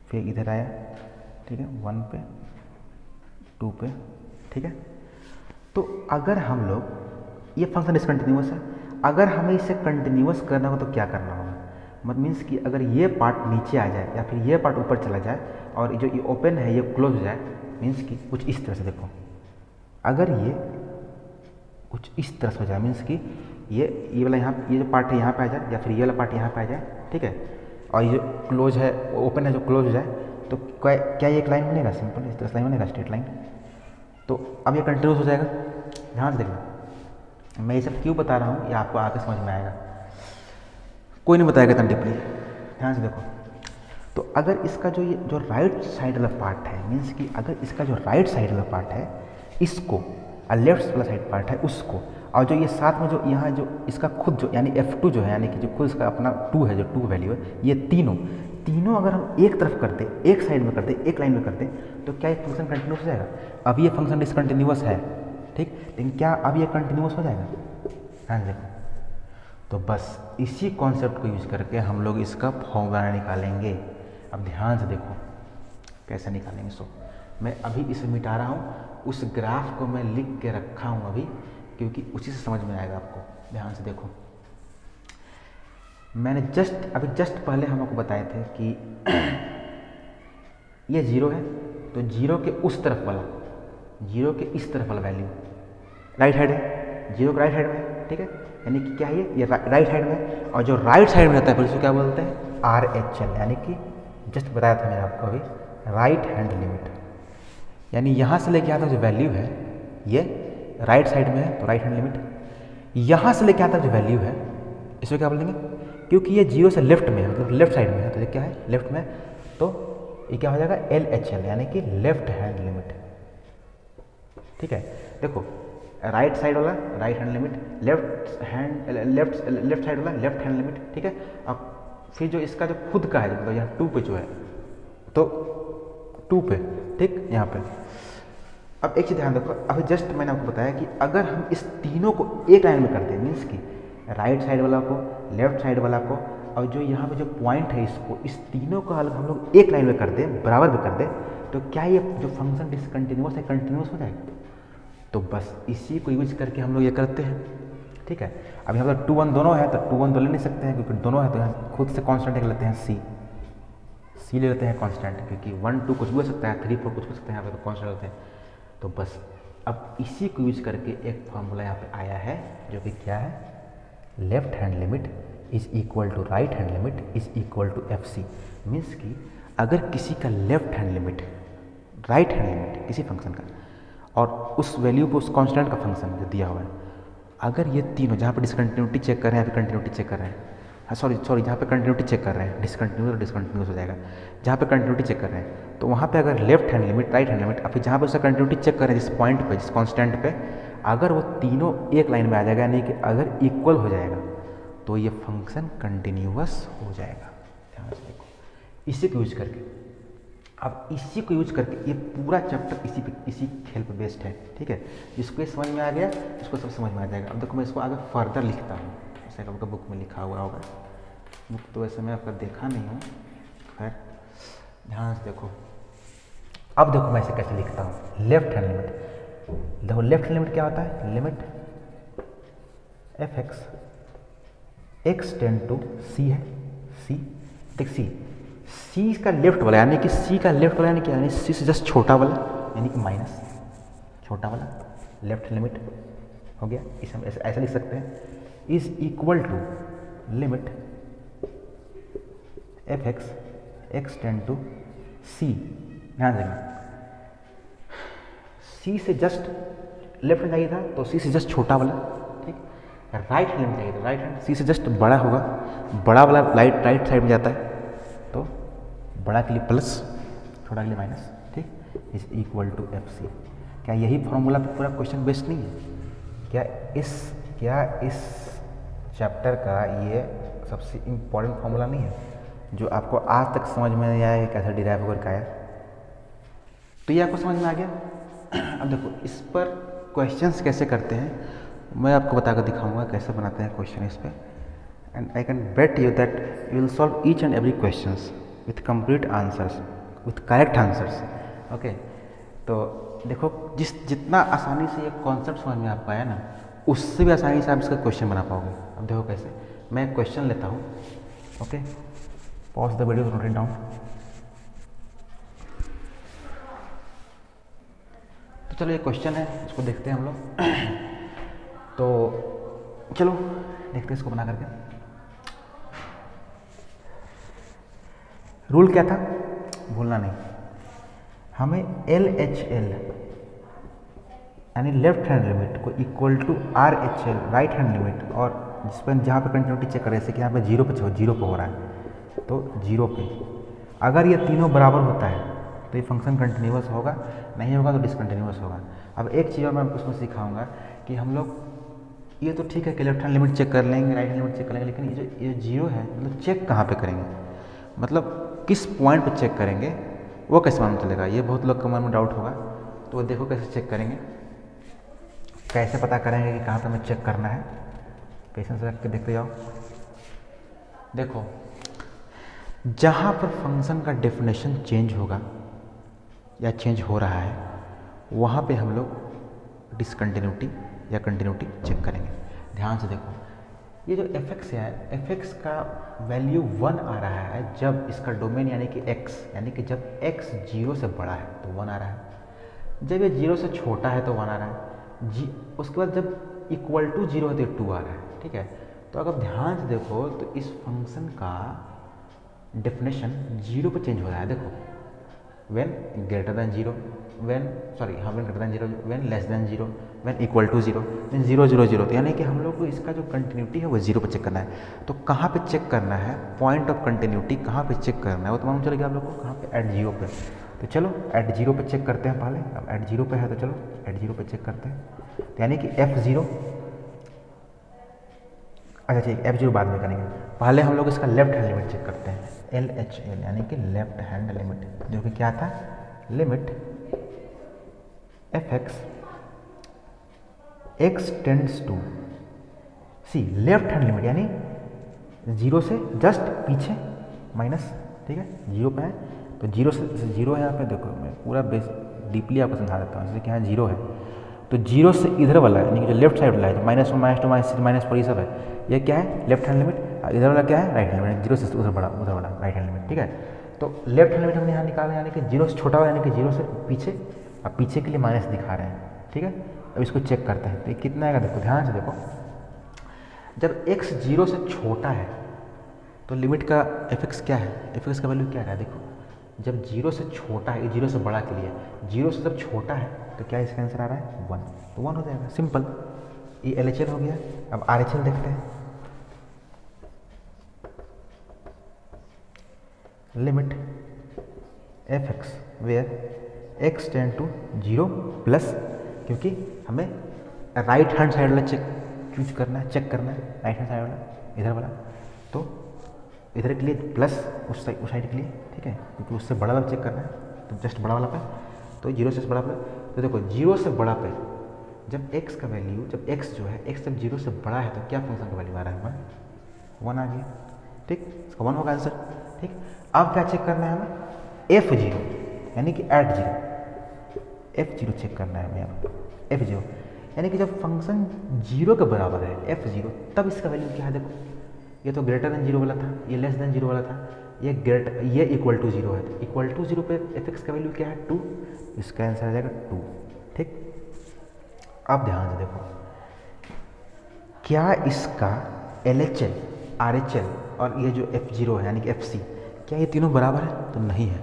फिर इधर आया, ठीक है, 1 पे 2 पे, ठीक है। तो अगर हम लोग, ये फंक्शन डिसकंटिन्यूअस है, अगर हमें इसे कंटिन्यूअस करना हो तो क्या करना होगा, मतलब मीन्स कि अगर ये पार्ट नीचे आ जाए या फिर ये पार्ट ऊपर चला जाए और जो ये ओपन है ये क्लोज हो जाए, मीन्स कि कुछ इस तरह से देखो, अगर ये कुछ इस तरह से हो जाए, मीन्स कि ये वाला यहाँ, ये जो पार्ट है यहाँ पे आ जाए, या फिर ये वाला पार्ट यहाँ पे आ जाए, ठीक है, और ये जो क्लोज है ओपन है जो क्लोज हो जाए, तो क्या ये एक लाइन बनेगा, सिंपल इस तरह से लाइन बनेगा, स्ट्रेट लाइन। तो अब ये कंटिन्यूस हो जाएगा। ध्यान से देखना, मैं ये सब क्यों बता रहा हूँ, ये आपको आगे समझ में आएगा, कोई नहीं बताएगा इतना डीपली। ध्यान से देखो, तो अगर इसका जो राइट साइड वाला पार्ट है, मीन्स कि अगर इसका जो राइट साइड वाला पार्ट है, इसको, और लेफ्ट वाला साइड पार्ट है उसको, और जो ये साथ में जो यहाँ जो इसका खुद जो यानी F2 जो है, यानी कि जो खुद इसका अपना 2 है, जो 2 वैल्यू है, ये तीनों अगर हम एक तरफ करते, एक साइड में करते, एक लाइन में करते, तो क्या ये फंक्शन कंटिन्यूस हो जाएगा। अब ये फंक्शन डिसकंटिन्यूअस है, ठीक, लेकिन क्या अब ये कंटिन्यूस हो जाएगा। हाँ देखो, तो बस इसी कॉन्सेप्ट को यूज़ करके हम लोग इसका फॉर्मूला निकालेंगे। अब ध्यान से देखो कैसे निकालेंगे। सो मैं अभी इसे मिटा रहा हूँ, उस ग्राफ को मैं लिख के रखा हूँ अभी, क्योंकि उसी से समझ में आएगा आपको। ध्यान से देखो, मैंने अभी जस्ट पहले हम आपको बताए थे कि ये 0 है, तो 0 के उस तरफ वाला, 0 के इस तरफ वाला वैल्यू राइट हैंड है, 0 के राइट हैंड में, ठीक है, यानी कि क्या है ये राइट हैंड में, और जो राइट साइड में रहता है फिर उसको क्या बोलते हैं, RHL, यानी कि जस्ट बताया था मैंने आपको अभी, राइट हैंड लिमिट। यानी यहाँ से लेके आता जो वैल्यू है ये राइट साइड में है, तो राइट हैंड लिमिट। यहाँ से लेके आता जो वैल्यू है इसको क्या बोलेंगे, क्योंकि ये 0 से लेफ्ट में है, मतलब लेफ्ट साइड में है, तो ये क्या है लेफ्ट में, तो ये क्या हो जाएगा LHL, यानी कि लेफ्ट हैंड लिमिट। ठीक है, देखो राइट साइड वाला right hand limit, left side वाला लेफ्ट हैंड लिमिट। ठीक है, अब फिर जो इसका जो खुद का है, मतलब यहाँ 2 पे जो है, तो 2 पे, ठीक, यहाँ पे। अब एक चीज़ ध्यान रखो, अभी जस्ट मैंने आपको बताया कि अगर हम इस तीनों को एक लाइन में करते हैं, मीन्स कि राइट साइड वाला को, लेफ्ट साइड वाला को, और जो यहाँ पे जो पॉइंट है इसको, इस तीनों को अगर हम लोग एक लाइन में कर दें, बराबर में कर दें, तो क्या ये जो फंक्शन डिसकंटिन्यूअस है कंटिन्यूअस हो जाएगा। तो बस इसी को यूज करके हम लोग ये करते हैं, ठीक है। अब यहाँ पर 2 1 दोनों है तो 2 1 तो ले नहीं सकते हैं, क्योंकि दोनों है तो यहाँ खुद से कॉन्स्टेंट लेते हैं सी ले लेते हैं कॉन्स्टेंट, क्योंकि 1 2 कुछ भी हो सकता है, 3 4 कुछ हो सकता है, यहाँ पे तो कॉन्स्टेंट लेते हैं। तो बस अब इसी को यूज करके एक फॉर्मूला यहाँ पे आया है, जो कि क्या है, left hand limit is equal to right hand limit is equal to f c. Means कि अगर किसी का left hand limit, right hand limit किसी फंक्शन का, और उस वैल्यू को, उस कांस्टेंट का फंक्शन जो दिया हुआ है, अगर ये तीनों, जहाँ पे डिसकंटिन्यूटी चेक कर रहे हैं, यहाँ पे कंटिन्यूटी चेक कर रहे हैं, हाँ सॉरी जहाँ पे कंटिन्यूटी चेक कर रहे हैं, डिसकंटिन्यूस हो जाएगा, जहाँ पे कंटिन्यूटी चेक कर रहे हैं, तो वहाँ पे अगर left hand limit, right hand limit, और फिर जहाँ पे उसका कंटिन्यूटी चेक कर रहे हैं, जिस पॉइंट पे, जिस कांस्टेंट पे, अगर वो तीनों एक लाइन में आ जाएगा, यानी कि अगर इक्वल हो जाएगा, तो ये फंक्शन कंटिन्यूअस हो जाएगा। ध्यान से देखो, इसी को यूज करके, अब इसी को यूज करके ये पूरा चैप्टर इसी खेल पे बेस्ड है, ठीक है। जिसको ये समझ में आ गया, इसको सब समझ में आ जाएगा। अब देखो मैं इसको आगे फर्दर लिखता हूँ, जैसे आपका बुक में लिखा हुआ होगा, बुक तो वैसे मैं आपका देखा नहीं हूँ, खैर ध्यान से देखो। अब देखो मैं इसे कैसे लिखता हूँ, लेफ्ट हैंड लिमिट। देखो लेफ्ट हैंड लिमिट क्या होता है, limit F X tend to C है, सी देख सी का लेफ्ट वाला, यानी कि सी का लेफ्ट वाला, यानी कि यानी सी से जस्ट छोटा वाला, यानी कि माइनस छोटा वाला लेफ्ट लिमिट हो गया। इसे हम ऐसा लिख सकते हैं, is equal to limit F X tend to C. ध्यान देना, सी से जस्ट लेफ्ट में चाहिए था तो सी से जस्ट छोटा वाला, ठीक। राइट हैंड में चाहिए था, राइट हैंड सी से जस्ट बड़ा होगा, बड़ा वाला राइट साइड में जाता है, तो बड़ा के लिए प्लस, छोटा के लिए माइनस, ठीक। Is equal to f c. क्या यही फॉर्मूला पे पूरा क्वेश्चन बेस्ड नहीं है? क्या इस चैप्टर का ये सबसे इम्पोर्टेंट फॉर्मूला नहीं है, जो आपको आज तक समझ में नहीं आया कि कैसे डिराइव होकर का आया? तो ये आपको समझ में आ गया। अब देखो इस पर क्वेश्चंस कैसे करते हैं मैं आपको बताकर दिखाऊंगा, कैसे बनाते हैं क्वेश्चन इस पर। And I can bet you that you will solve each and every questions with complete answers, with correct answers. Okay, तो देखो जितना आसानी से ये कॉन्सेप्ट समझ में आ पाया ना, उससे भी आसानी से आप इसका क्वेश्चन बना पाओगे। अब देखो कैसे, मैं क्वेश्चन लेता हूँ। Okay, pause the video, note it down. तो चलो ये क्वेश्चन है, इसको देखते हैं हम लोग। तो चलो देखते हैं इसको बना करके। रूल क्या था, भूलना नहीं, हमें LHL यानी लेफ्ट हैंड लिमिट को equal to RHL right hand limit, और जिस पर जहाँ पे कंटिन्यूटी चेक कर रहे हैं, जैसे कि यहाँ पे जीरो पे हो रहा है, तो जीरो पे अगर ये तीनों बराबर होता है तो ये फंक्शन कंटिन्यूअस होगा, नहीं होगा तो डिसकंटिन्यूअस होगा। अब एक चीज़ और मैं आपको उसमें सिखाऊंगा कि हम लोग, ये तो ठीक है कि लेफ्ट हैंड लिमिट चेक कर लेंगे, राइट हैंड लिमिट चेक कर लेंगे, लेकिन ये जीरो है, मतलब चेक कहाँ पे करेंगे, मतलब किस पॉइंट पे चेक करेंगे, वो कैसे मालूम चलेगा? ये बहुत लोग के मन में डाउट होगा। तो देखो कैसे चेक करेंगे, कैसे पता करेंगे कि कहाँ पे हमें चेक करना है। पेशेंस रख के देखते जाओ। देखो जहाँ पर फंक्शन का डेफिनेशन चेंज होगा या चेंज हो रहा है, वहाँ पे हम लोग डिसकंटिन्यूटी या कंटिन्यूटी चेक करेंगे। ध्यान से देखो, ये जो fx है, fx का वैल्यू 1 आ रहा है जब इसका डोमेन यानी कि x, यानी कि जब x 0 से बड़ा है तो 1 आ रहा है, जब ये 0 से छोटा है तो 1 आ रहा है, उसके बाद जब इक्वल टू 0 है तो 2 आ रहा है, ठीक है। तो अगर ध्यान से देखो तो इस फंक्शन का डेफिनेशन 0 पर चेंज हो रहा है। देखो when greater than 0, when greater than 0, when less than 0, when equal to 0, then 0 0 0। तो यानी कि हम लोग को इसका जो कंटिन्यूटी है वो 0 पर चेक करना है। तो कहाँ पे चेक करना है, पॉइंट ऑफ कंटिन्यूटी कहाँ पे चेक करना है वो तो मालूम चलेगा आप लोग को, कहाँ पे, एट 0 पे। तो चलो एट 0 पे चेक करते हैं पहले। अब एट 0 पे है तो चलो एट 0 पे चेक करते हैं। तो यानी कि F0, अच्छा ठीक, F0 बाद में करेंगे, पहले हम लोग इसका लेफ्ट हैंड लिमिट चेक करते हैं, LHL यानी कि लेफ्ट हैंड लिमिट, जो कि क्या था, limit fx x tends to c left hand limit यानी जीरो से जस्ट पीछे माइनस, ठीक है, जीरो पे है तो जीरो से जीरो है यहाँ पे, देखो मैं पूरा बेस डीपली आपको समझा देता हूँ। जैसे कि यहाँ जीरो है तो जीरो से इधर वाला यानी कि जो लेफ्ट साइड वाला है, जो -1 -2 -3 -4 ये सब है, ये क्या है लेफ्ट हैंड लिमिट, इधर वाला क्या है राइट हैंड लिमिट, जीरो से उधर बड़ा उधर वाला राइट हैंड लिमिट, ठीक है। तो लेफ्ट हैंड लिमिट हमने यहाँ निकाला यानी कि जीरो से छोटा वाला यानी कि जीरो से पीछे, अब पीछे के लिए माइनस दिखा रहे हैं, ठीक है। अब इसको चेक करते हैं तो ये कितना आएगा, देखो ध्यान से देखो, जब x जीरो से छोटा है तो लिमिट का f(x) क्या है, f(x) का वैल्यू क्या है, देखो जब जीरो से छोटा है, जीरो से बड़ा के लिए, जीरो से जब छोटा है तो क्या इसका आंसर आ रहा है 1, तो 1 हो जाएगा, सिंपल। ये LHL हो गया। अब RHL देखते हैं, limit f(x) where x tend to 0 plus, क्योंकि हमें राइट हैंड साइड वाला चूज करना है, चेक करना है राइट हैंड साइड वाला, इधर वाला, तो इधर के लिए प्लस उस साइड के लिए, ठीक है, क्योंकि उससे बड़ा वाला चेक करना है, तो जस्ट बड़ा वाला पे, तो जीरो से बड़ा पे, तो देखो जीरो से बड़ा पे जब x का वैल्यू, जब x जो है x जब जीरो से बड़ा है तो क्या फंक्शन का वैल्यू आ रहा है, 1 आ गया, ठीक, इसका 1 होगा आंसर, ठीक। अब क्या चेक करना है हमें, f0 यानी कि एट जीरो, f0 चेक करना है हमें यहाँ f0 यानी कि जब फंक्शन जीरो के बराबर है f0 तब इसका वैल्यू क्या है, देखो ये तो ग्रेटर देन जीरो वाला था, ये लेस देन जीरो वाला था, ये इक्वल टू जीरो है, तो इक्वल टू जीरो पे f(x) का वैल्यू क्या है 2, इसका आंसर आ जाएगा 2, ठीक। अब ध्यान से देखो, क्या इसका LHL RHL और ये जो f0 है यानी कि FC, क्या ये तीनों बराबर है, तो नहीं है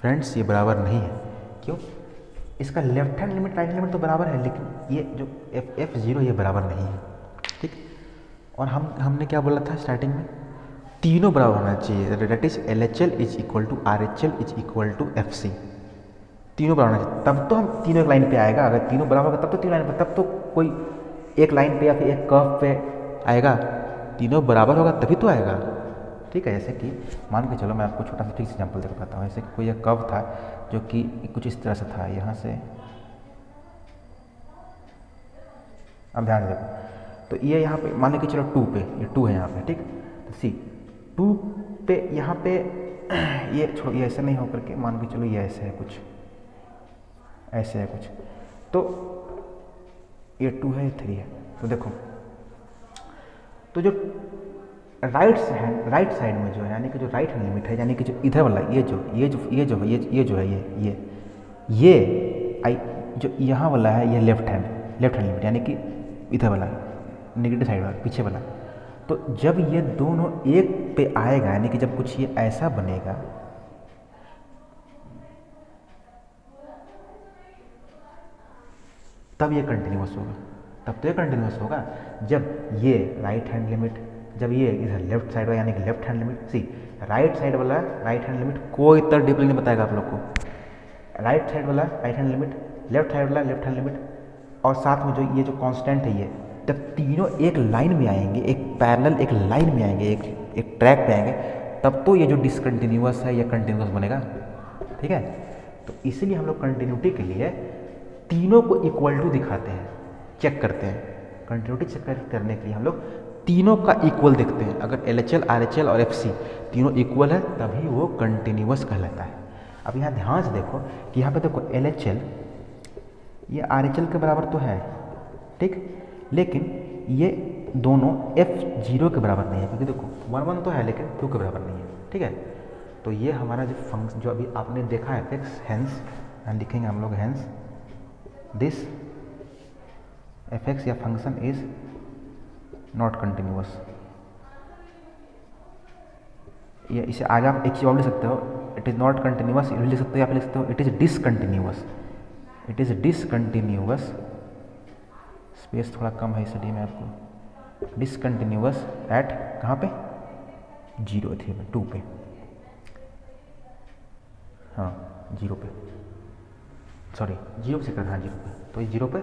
फ्रेंड्स, ये बराबर नहीं है। क्यों, इसका left hand limit right hand limit तो बराबर है, लेकिन ये जो f0 ये बराबर नहीं है, ठीक। और हमने क्या बोला था स्टार्टिंग में, तीनों बराबर होना चाहिए, that is LHL is equal to RHL is equal to FC, तीनों बराबर होना चाहिए, तब तो हम तीनों एक लाइन पे आएगा, अगर तीनों बराबर होगा तब तो तीनों लाइन पे, तब तो कोई एक लाइन पे या फिर एक कर्व पे आएगा, तीनों बराबर होगा तभी तो आएगा, ठीक है। जैसे कि मान के चलो मैं आपको छोटा सा ठीक से एग्जाम्पल देकर बताता हूँ, जैसे कोई एक कर्व था जो कि कुछ इस तरह से था, यहाँ से, अब ध्यान देखो, तो ये यहाँ पे मान के चलो 2 पे, ये 2 है यहाँ पे, ठीक, तो सी 2 पे यहाँ पे ये छोड़ो, ये ऐसे नहीं हो करके मान के चलो ये ऐसे है कुछ, ऐसे है कुछ, तो ये 2 है, ये 3 है, तो देखो, तो जो राइट साइड में जो है यानी कि जो राइट हैंड लिमिट है, यानी कि जो इधर वाला ये जो यहाँ वाला है, ये लेफ्ट हैंड लिमिट यानी कि इधर वाला नेगेटिव साइड वाला पीछे वाला, तो जब ये दोनों एक पे आएगा यानी कि जब कुछ ये ऐसा बनेगा, तब ये कंटिन्यूअस होगा, तब तो ये कंटिन्यूअस होगा जब ये राइट हैंड लिमिट, जब ये इधर लेफ्ट साइड वाला यानी कि लेफ्ट हैंड लिमिट, सी राइट साइड वाला राइट हैंड लिमिट कोई इतना डीपली नहीं बताएगा आप लोग को, राइट साइड वाला right hand limit, left side वाला लेफ्ट हैंड लिमिट, और साथ में जो ये जो कांस्टेंट है ये, जब तीनों एक लाइन में आएंगे, एक पैरेलल एक लाइन में आएंगे, एक ट्रैक पे आएंगे, तब तो ये जो डिसकंटिन्यूअस है ये कंटिन्यूअस बनेगा, ठीक है। तो इसीलिए हम लोग कंटिन्यूटी के लिए तीनों को इक्वल टू दिखाते हैं, चेक करते हैं, कंटिन्यूटी चेक करने के लिए हम लोग तीनों का इक्वल देखते हैं, अगर LHL RHL और FC तीनों इक्वल है तभी वो कंटिन्यूअस कहलाता है। अब यहाँ ध्यान से देखो कि यहाँ पे देखो LHL ये RHL के बराबर तो है, ठीक, लेकिन ये दोनों f0 के बराबर नहीं है, क्योंकि देखो 1 1 तो है लेकिन 2 के बराबर नहीं है, ठीक है। तो ये हमारा जो फंक्शन जो अभी आपने देखा है f(x), हेंस लिखेंगे हम लोग हेंस दिस f(x) या फंक्शन इज नॉट कंटिन्यूअस, ये इसे आगे आप एक चीज और लिख सकते हो, इट इज़ नॉट कंटिन्यूअस लिख सकते हो, या फिर लिख सकते हो it is discontinuous, it is discontinuous, space थोड़ा कम है इसलिए मैं आपको, डिसकंटिन्यूअस एट कहाँ पे 0 थी 2 पे, हाँ 0 पे, सॉरी 0 से कर, हाँ 0 पे, तो ये 0 पे,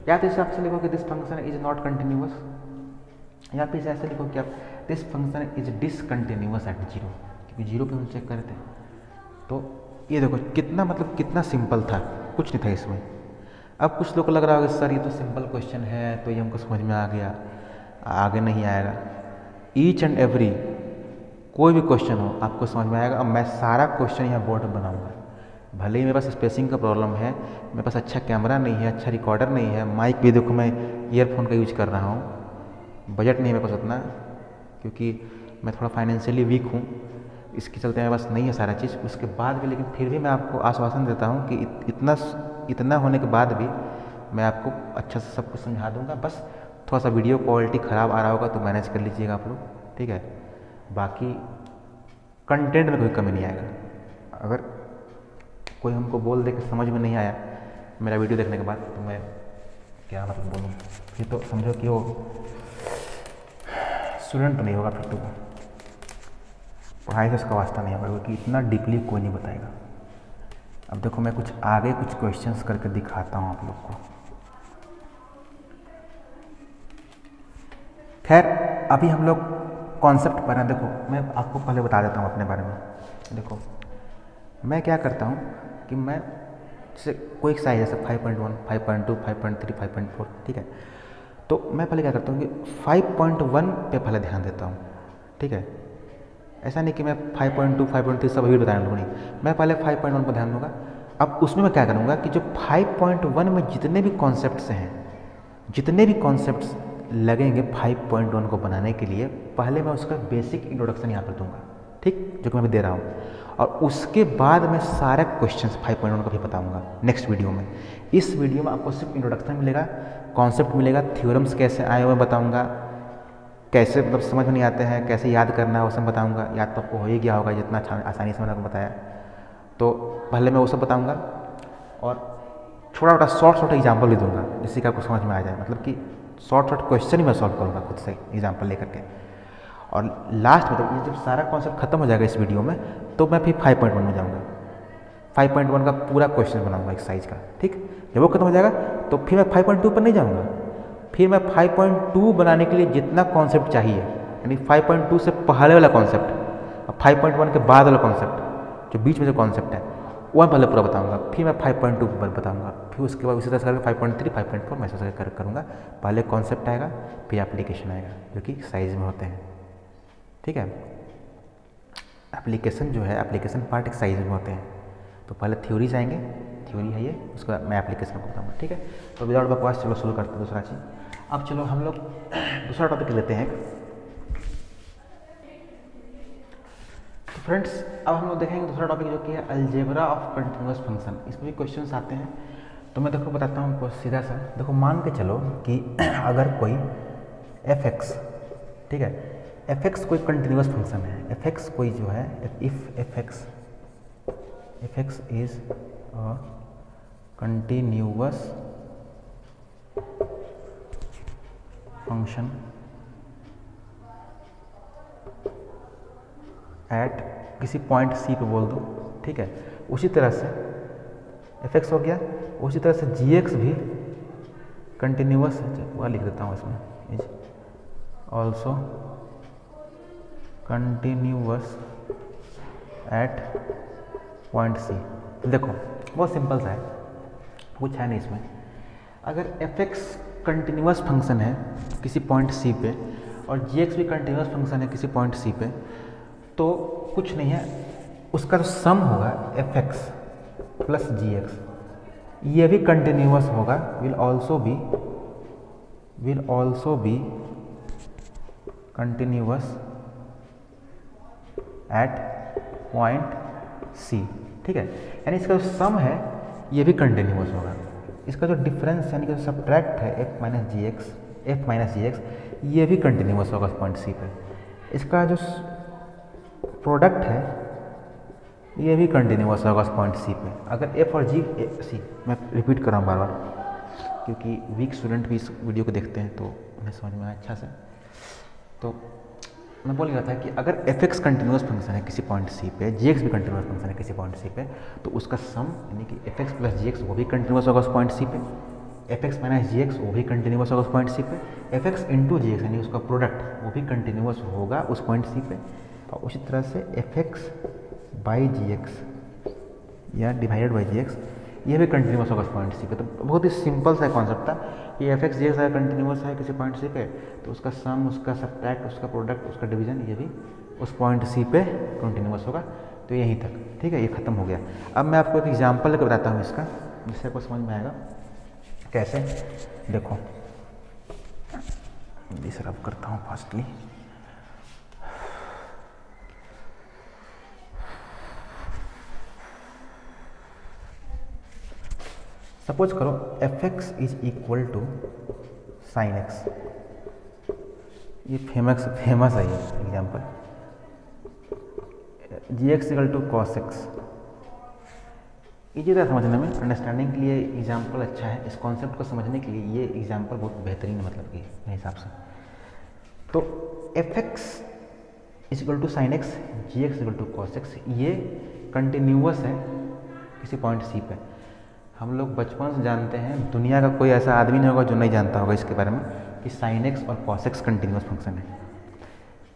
या तो इस हिसाब से लिखो कि this function is not continuous, या फिर ऐसे लिखो कि आप this function is discontinuous at 0, क्योंकि 0 पे हम चेक कर रहे थे। तो ये देखो कितना मतलब कितना सिंपल था, कुछ नहीं था इसमें। अब कुछ लोग को लग रहा होगा सर ये तो सिंपल क्वेश्चन है तो ये हमको समझ में आ गया, आगे नहीं आएगा। ईच एंड एवरी कोई भी क्वेश्चन हो आपको समझ में आएगा। अब मैं सारा क्वेश्चन यहाँ बोर्ड में बनाऊँगा। भले ही मेरे पास स्पेसिंग का प्रॉब्लम है, मेरे पास अच्छा कैमरा नहीं है, अच्छा रिकॉर्डर नहीं है, माइक भी देखो मैं ईयरफोन का यूज कर रहा हूँ, बजट नहीं है मेरे पास उतना, क्योंकि मैं थोड़ा फाइनेंशियली वीक हूँ, इसके चलते मेरे पास नहीं है सारा चीज़। उसके बाद भी लेकिन फिर भी मैं आपको आश्वासन देता हूँ कि इतना होने के बाद भी मैं आपको अच्छा से सब कुछ समझा दूँगा। बस थोड़ा सा वीडियो क्वालिटी ख़राब आ रहा होगा तो मैनेज कर लीजिएगा आप लोग, ठीक है। बाकी कंटेंट में कोई कमी नहीं आएगा। अगर कोई हमको बोल दे कि समझ में नहीं आया मेरा वीडियो देखने के बाद, तो मैं क्या मतलब बोलूँ, फिर तो समझो कि वो स्टूडेंट नहीं होगा, फिर तो पढ़ाई से उसका वास्ता नहीं होगा, क्योंकि इतना डीपली कोई नहीं बताएगा। अब देखो मैं कुछ आगे कुछ क्वेश्चंस करके दिखाता हूँ आप लोग को। खैर अभी हम लोग कॉन्सेप्ट पढ़ रहे हैं। देखो मैं आपको पहले बता देता हूँ अपने बारे में। देखो मैं क्या करता हूँ कि मैं जैसे कोई साइज जैसे 5.1, 5.2, 5.3, 5.4, ठीक है, तो मैं पहले क्या करता हूँ कि 5.1 पे पहले ध्यान देता हूँ, ठीक है। ऐसा नहीं कि मैं 5.2, 5.3 सब अभी बताने लगूँ, नहीं, मैं पहले 5.1 पर ध्यान दूँगा। अब उसमें मैं क्या करूँगा कि जो 5.1 में जितने भी कॉन्सेप्ट्स हैं, जितने भी कॉन्सेप्ट्स लगेंगे 5.1 को बनाने के लिए, पहले मैं उसका बेसिक इंट्रोडक्शन यहाँ पर दूंगा, ठीक, जो कि मैं भी दे रहा हूँ। और उसके बाद मैं सारे क्वेश्चंस 5.1 का भी बताऊंगा नेक्स्ट वीडियो में। इस वीडियो में आपको सिर्फ इंट्रोडक्शन मिलेगा, कॉन्सेप्ट मिलेगा, थ्योरम्स कैसे आए हुए बताऊंगा, कैसे मतलब समझ में नहीं आते हैं, कैसे याद करना है वो सब बताऊंगा। याद तो आपको हो ही गया होगा जितना आसानी से मैंने आपको बताया। तो पहले मैं वो सब बताऊँगा और छोटा छोटा शॉर्ट एग्जाम्पल भी दूंगा, जिससे कि आपको समझ में आ जाए। मतलब कि शॉर्ट क्वेश्चन ही मैं सॉल्व करूँगा खुद से एग्जाम्पल लेकर के। और लास्ट में जब सारा कॉन्सेप्ट खत्म हो जाएगा इस वीडियो में, तो मैं फिर 5.1 में जाऊँगा। 5.1 का पूरा क्वेश्चन बनाऊँगा एक्सरसाइज का, ठीक। जब वो खत्म हो जाएगा तो फिर मैं 5.2 पर नहीं जाऊँगा। फिर मैं 5.2 बनाने के लिए जितना कॉन्सेप्ट चाहिए, यानी 5.2 से पहले वाला कॉन्सेप्ट और 5.1 के बाद वाला कॉन्सेप्ट, जो बीच में जो कॉन्सेप्ट है वो मैं पहले पूरा बताऊंगा। फिर मैं 5.2 पर बताऊंगा। फिर उसके बाद उसी तरह से करके 5.3, 5.4 मैं ऐसे करूँगा। पहले कॉन्सेप्ट आएगा, फिर एप्लीकेशन आएगा, जो कि साइज में होते हैं, ठीक है। एप्लीकेशन जो है, एप्लीकेशन पार्ट एक साइज में होते हैं। तो पहले थ्योरी आएंगे, थ्योरी है ये, उसके बाद मैं एप्लीकेशन को बताऊँगा, ठीक है। तो विदाउट बकवास चलो शुरू करते हैं दूसरा चीज़। अब चलो हम लोग दूसरा टॉपिक लेते हैं। तो फ्रेंड्स अब हम लोग देखेंगे दूसरा टॉपिक, जो कि है अलजेब्रा ऑफ कंटिन्यूअस फंक्शन। इसमें भी क्वेश्चंस आते हैं, तो मैं देखो बताता हूँ आपको सीधा सा। देखो मान के चलो कि अगर कोई f(x), ठीक है, f(x) कोई कंटिन्यूअस फंक्शन है। f(x) कोई जो है, if f(x) is a continuous function at किसी पॉइंट C पे बोल दो, ठीक है। उसी तरह से f(x) हो गया, उसी तरह से g(x) भी कंटिन्यूअस है। वह लिख देता हूँ इसमें, is also continuous at point C। देखो बहुत सिंपल सा है, कुछ है नहीं इसमें। अगर f(x) कंटिन्यूअस फंक्शन है किसी पॉइंट C पे और g(x) भी कंटिन्यूअस फंक्शन है किसी पॉइंट C पे, तो कुछ नहीं है, उसका जो सम होगा f(x) प्लस g(x), ये भी कंटिन्यूअस होगा, will also be continuous at point C, ठीक है। यानी इसका जो सम है ये भी कंटिन्यूअस होगा। इसका जो डिफरेंस यानी कि जो सब्ट्रैक्ट है f माइनस जी एक्स, ये भी कंटिन्यूअस होगा पॉइंट C पे। इसका जो प्रोडक्ट है ये भी कंटिन्यूअस होगा पॉइंट C पे। अगर f और g, मैं रिपीट कर रहा हूँ बार बार, क्योंकि वीक स्टूडेंट भी इस वीडियो को देखते हैं तो उन्हें समझ में आया अच्छा से। तो मैं बोल रहा था कि अगर f(x) कंटिन्यूअस फंक्शन है किसी पॉइंट C पे, g(x) भी कंटिन्यूअस फंक्शन है किसी पॉइंट C पे, तो उसका सम यानी कि f(x) प्लस g(x) वो भी कंटिन्यूअस होगा उस पॉइंट C पे, f(x) माइनस g(x) वो भी कंटिन्यूअस होगा उस पॉइंट C पे, f(x) इंटू g(x) यानी उसका प्रोडक्ट वो भी कंटिन्यूअस होगा उस पॉइंट C पे। और उसी तरह से f(x) बाई g(x) या डिवाइडेड बाई g(x), ये भी कंटिन्यूस होगा पॉइंट सी पे। तो बहुत ही सिंपल सा कॉन्सेप्ट था कि एफ एक्स जी एक्स अगर कंटिन्यूस है किसी पॉइंट सी पे तो उसका सम, उसका सब्ट्रैक्ट, उसका प्रोडक्ट, उसका डिवीजन ये भी उस पॉइंट सी पे कंटिन्यूस होगा। तो यहीं तक, ठीक है, ये खत्म हो गया। अब मैं आपको एक एग्जाम्पल लेकर बताता हूँ इसका, जिससे आपको समझ में आएगा कैसे। देखो इसे रब करता हूँ फास्टली। सपोज करो f x is equal to sine x. ये फेमस है ये example. G x equal to cos x. Easy था समझने में, अंडरस्टैंडिंग के लिए एग्जाम्पल अच्छा है। इस कॉन्सेप्ट को समझने के लिए ये एग्जाम्पल बहुत बेहतरीन है, मतलब कि मेरे हिसाब से। तो f x is equal to sine x, g x equal to cos x, ये कंटिन्यूअस है किसी पॉइंट सी पे। हम लोग बचपन से जानते हैं, दुनिया का कोई ऐसा आदमी नहीं होगा जो नहीं जानता होगा इसके बारे में कि साइन एक्स और कॉस एक्स कंटिन्यूअस फंक्शन है।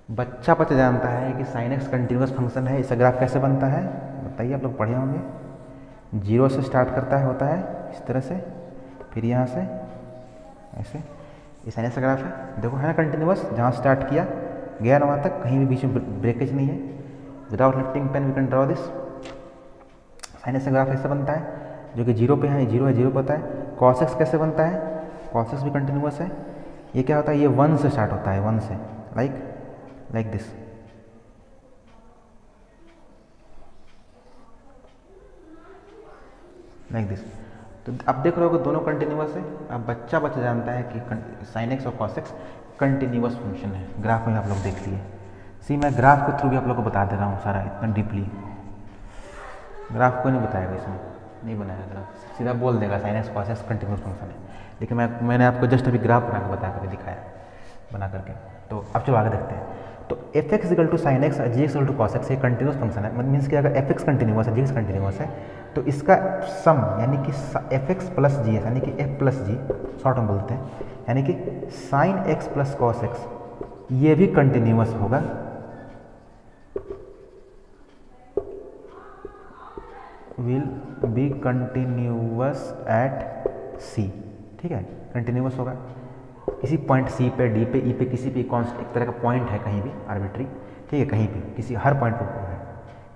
बच्चा जानता है कि साइन एक्स कंटिन्यूअस फंक्शन है। इसका ग्राफ कैसे बनता है बताइए, आप लोग पढ़े होंगे। 0 से स्टार्ट करता है, होता है इस तरह से, फिर यहाँ से ऐसे, ये साइन एक्स का ग्राफ है। देखो है ना कंटिन्यूअस, जहाँ स्टार्ट किया गया ना वहाँ तक, कहीं भी बीच में ब्रेकेज नहीं है। Without lifting pen we can draw this. Sine x का ग्राफ ऐसे बनता है, जो कि 0 पे है, 0 है, 0 पे होता है। कॉस एक्स कैसे बनता है, कॉस एक्स भी कंटिन्यूअस है। ये क्या होता है, ये 1 से स्टार्ट होता है, 1 से, लाइक दिस। Like this. तो अब देख रहे हो कि दोनों कंटिन्यूअस है। अब बच्चा जानता है कि साइन एक्स और कॉस एक्स कंटिन्यूअस फंक्शन है। ग्राफ में आप लोग देख लिए। सी मैं ग्राफ के थ्रू भी आप लोग को बता दे रहा हूँ सारा, इतना डीपली। ग्राफ को नहीं बताएगा, इसमें नहीं बनाएगा ग्राफ, सीधा बोल देगा sine x cos x continuous function है। लेकिन मैंने आपको जस्ट अभी ग्राफ बना के बता करके दिखाया, बना करके। तो अब चलो आगे देखते हैं। तो f x equal to sine x, g x equal to cos x, ये कंटिन्यूअस फंक्शन है। मीन्स कि अगर एफ एक्स कंटिन्यूअस है, जी एक्स कंटिन्यूअस है, तो इसका सम यानी कि एफ एक्स प्लस जी एक्स, यानी कि एफ प्लस जी, शॉर्ट में बोलते हैं, यानी कि sine x plus cos x, ये भी कंटिन्यूअस होगा। विल बी कंटिन्यूअस एट सी, ठीक है, कंटिन्यूअस होगा किसी पॉइंट सी पे, डी पे, ई पे, किसी भी कॉन्स्ट एक तरह का पॉइंट है कहीं भी आर्बिट्री, ठीक है, कहीं भी किसी हर पॉइंट पर है,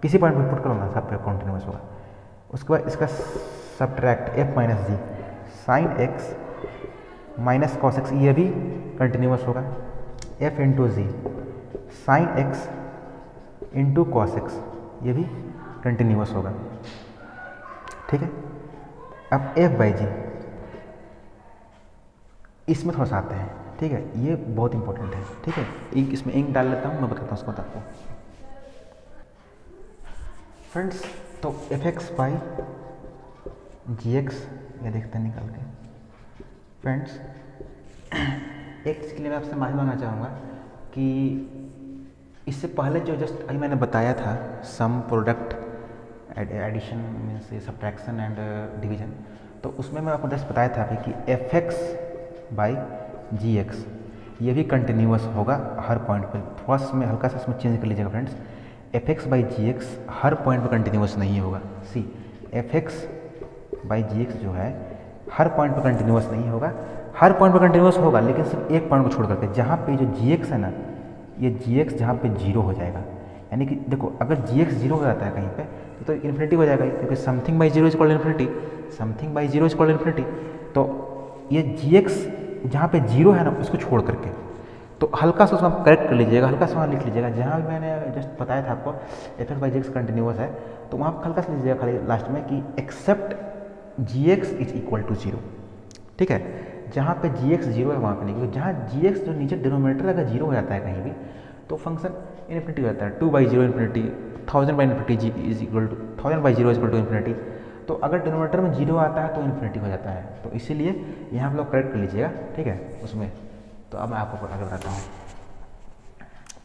किसी पॉइंट पर पुट करो ना, सब पे कंटिन्यूअस होगा। उसके बाद इसका subtract F minus G, sine X minus cos x, ये भी कंटिन्यूअस होगा। F into G, sine X into cos x, ये भी कंटिन्यूअस होगा, ठीक है। अब एफ बाई जी, इसमें थोड़ा सा आते हैं, ठीक है, ये बहुत इंपॉर्टेंट है, ठीक है। इंक, इसमें इंक डाल लेता हूँ, मैं बताता हूँ उसके बाद आपको। फ्रेंड्स, तो f x by ji x, ये देखते हैं निकाल के। फ्रेंड्स, एक चीज़ के लिए मैं आपसे माफी मांगना चाहूँगा कि इससे पहले जो जस्ट अभी मैंने बताया था, sum, product, addition means subtraction and division, तो उसमें मैं आपको जस्ट बताया था कि F x by ji x ये भी कंटिन्यूअस होगा हर पॉइंट पर। थोड़ा सा में हल्का सा इसमें चेंज कर लीजिएगा friends. F x by ji X हर पॉइंट पर कंटिन्यूअस नहीं होगा। C, F x by ji X जो है हर पॉइंट पर कंटिन्यूअस नहीं होगा। हर पॉइंट पर कंटिन्यूअस होगा, लेकिन सिर्फ एक पॉइंट को छोड़ करके, जहाँ पे जो जी एक्स है ना, ये जी एक्स जहाँ पे 0 हो जाएगा। यानी कि देखो, अगर जी एक्स 0 हो जाता है कहीं पे तो इन्फिनिटी हो जाएगा, क्योंकि something by 0 is equal to infinity, something by 0 is equal to infinity. तो ये जी एक्स जहाँ पे 0 है ना, उसको छोड़ करके, तो हल्का सा उसमें करेक्ट कर लीजिएगा, हल्का सा लिख लीजिएगा। जहाँ भी मैंने जस्ट बताया था आपको f x by ji x continuous है, तो वहाँ हल्का सा लीजिएगा खाली लास्ट में कि except g x is equal to 0, ठीक है। जहाँ पे जी एक्स 0 है वहाँ पे नहीं, क्योंकि जहाँ जी एक्स जो नीचे डिनोमिनेटर अगर 0 हो जाता है कहीं भी, तो फंक्शन इन्फिनिटी हो जाता है। 2 by 0 infinity, 1000 by infinity, g is equal to 1000 by 0 is equal to infinity. तो अगर डिनोमिनेटर में 0 आता है तो इन्फिनिटी हो जाता है। तो इसीलिए यहाँ आप लोग करेक्ट कर लीजिएगा, ठीक है, उसमें। तो अब मैं आपको आगे बताता हूँ।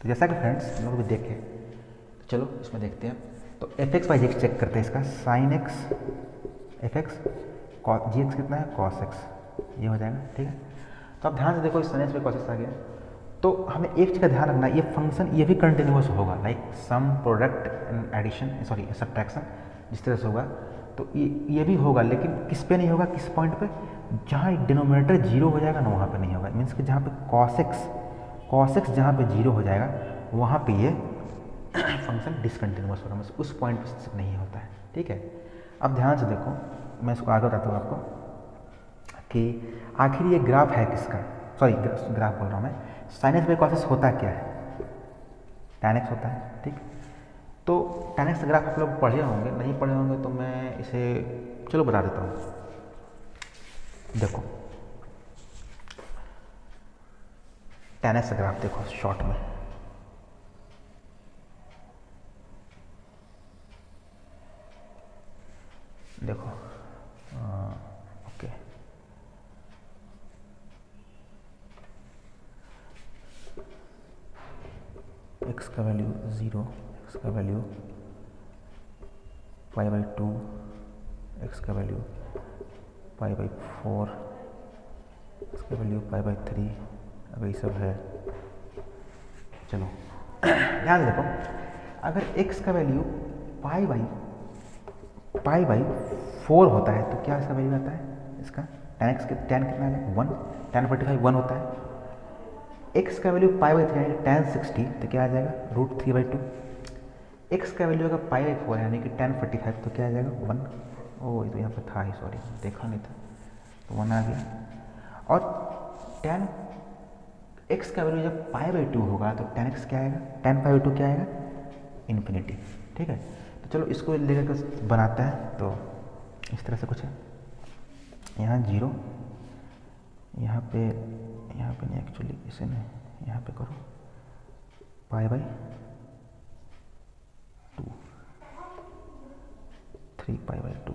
तो जैसा कि फ्रेंड्स हम लोग भी देखें, तो चलो इसमें देखते हैं। तो f x by ji x check करते हैं इसका। Sine x f x, g x कितना है, कॉस एक्स, ये हो जाएगा, ठीक है। तो अब ध्यान से देखो, इस साइन एक्स पे कॉस एक्स आ गया। तो हमें एक चीज़ का ध्यान रखना है, ये फंक्शन ये भी कंटिन्यूअस होगा, like sum, product and addition, sorry subtraction, जिस तरह से होगा। तो ये भी होगा, लेकिन किस पे नहीं होगा, किस पॉइंट पे, जहाँ डिनोमिनेटर जीरो हो जाएगा ना वहाँ पे नहीं होगा। मीन्स कि जहाँ पे कॉस एक्स जहाँ पे जीरो हो जाएगा वहाँ पे ये फंक्शन डिसकंटिन्यूअस होगा, मतलब उस पॉइंट पे नहीं होता है। ठीक है, अब ध्यान से देखो, मैं इसको आगे बताता हूँ आपको कि आखिर ये ग्राफ है किसका, सॉरी ग्राफ बोल रहा हूँ मैं, sine x by cos x होता क्या है, tan x होता है। ठीक, तो tan x ग्राफ आप लोग पढ़े होंगे, नहीं पढ़े होंगे तो मैं इसे चलो बता देता हूँ। देखो tan x ग्राफ देखो शॉर्ट में, देखो ओके, x का वैल्यू 0, x का वैल्यू π/2, x का वैल्यू π/4, x का वैल्यू π/3, अगर ये सब है। चलो ध्यान देखो, अगर x का वैल्यू π/4 होता है तो क्या इसका वैल्यू आता है, इसका tan x tan कितना है 1, tan 45 1 होता है। x का वैल्यू π/3 यानी कि tan 60 तो क्या आ जाएगा √3/2। x का वैल्यू अगर π/4 यानी कि tan 45 तो क्या आ जाएगा 1। ओ ये तो यहाँ पे था ही, सॉरी देखा नहीं था, तो 1 आ गया। और tan x का वैल्यू जब π/2 होगा तो tan x क्या आएगा, tan π/2 क्या आएगा इन्फिनिटी। ठीक है, तो चलो इसको लेकर बनाते हैं। तो इस तरह से कुछ है, यहाँ 0, यहाँ पे नहीं, एक्चुअली इसे नहीं, यहाँ पे करो π/2, 3π/2।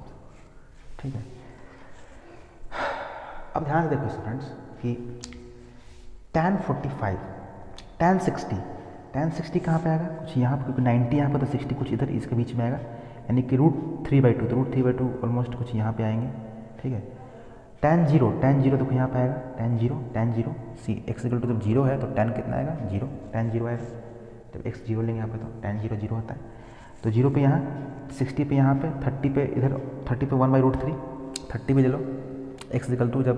ठीक है, अब ध्यान से देखो स्टूडेंट्स कि tan 45, tan 60 कहाँ पे आएगा, कुछ यहाँ पे, क्योंकि 90 यहाँ पे तो 60 कुछ इधर इसके बीच में आएगा, यानी कि √3/2, तो √3/2 ऑलमोस्ट कुछ यहाँ पे आएंगे। ठीक है, tan 0 देखो यहाँ पे आएगा tan 0 C x equal to जब 0 है तो tan कितना आएगा 0, tan 0 आएगा। जब x 0 लेंगे यहाँ पे तो tan 0 होता है, तो 0 पे यहाँ, 60 पे यहाँ पे, 30 पे इधर, 30 पे 1/√3, 30 पे ले लो, x इक्वल टू जब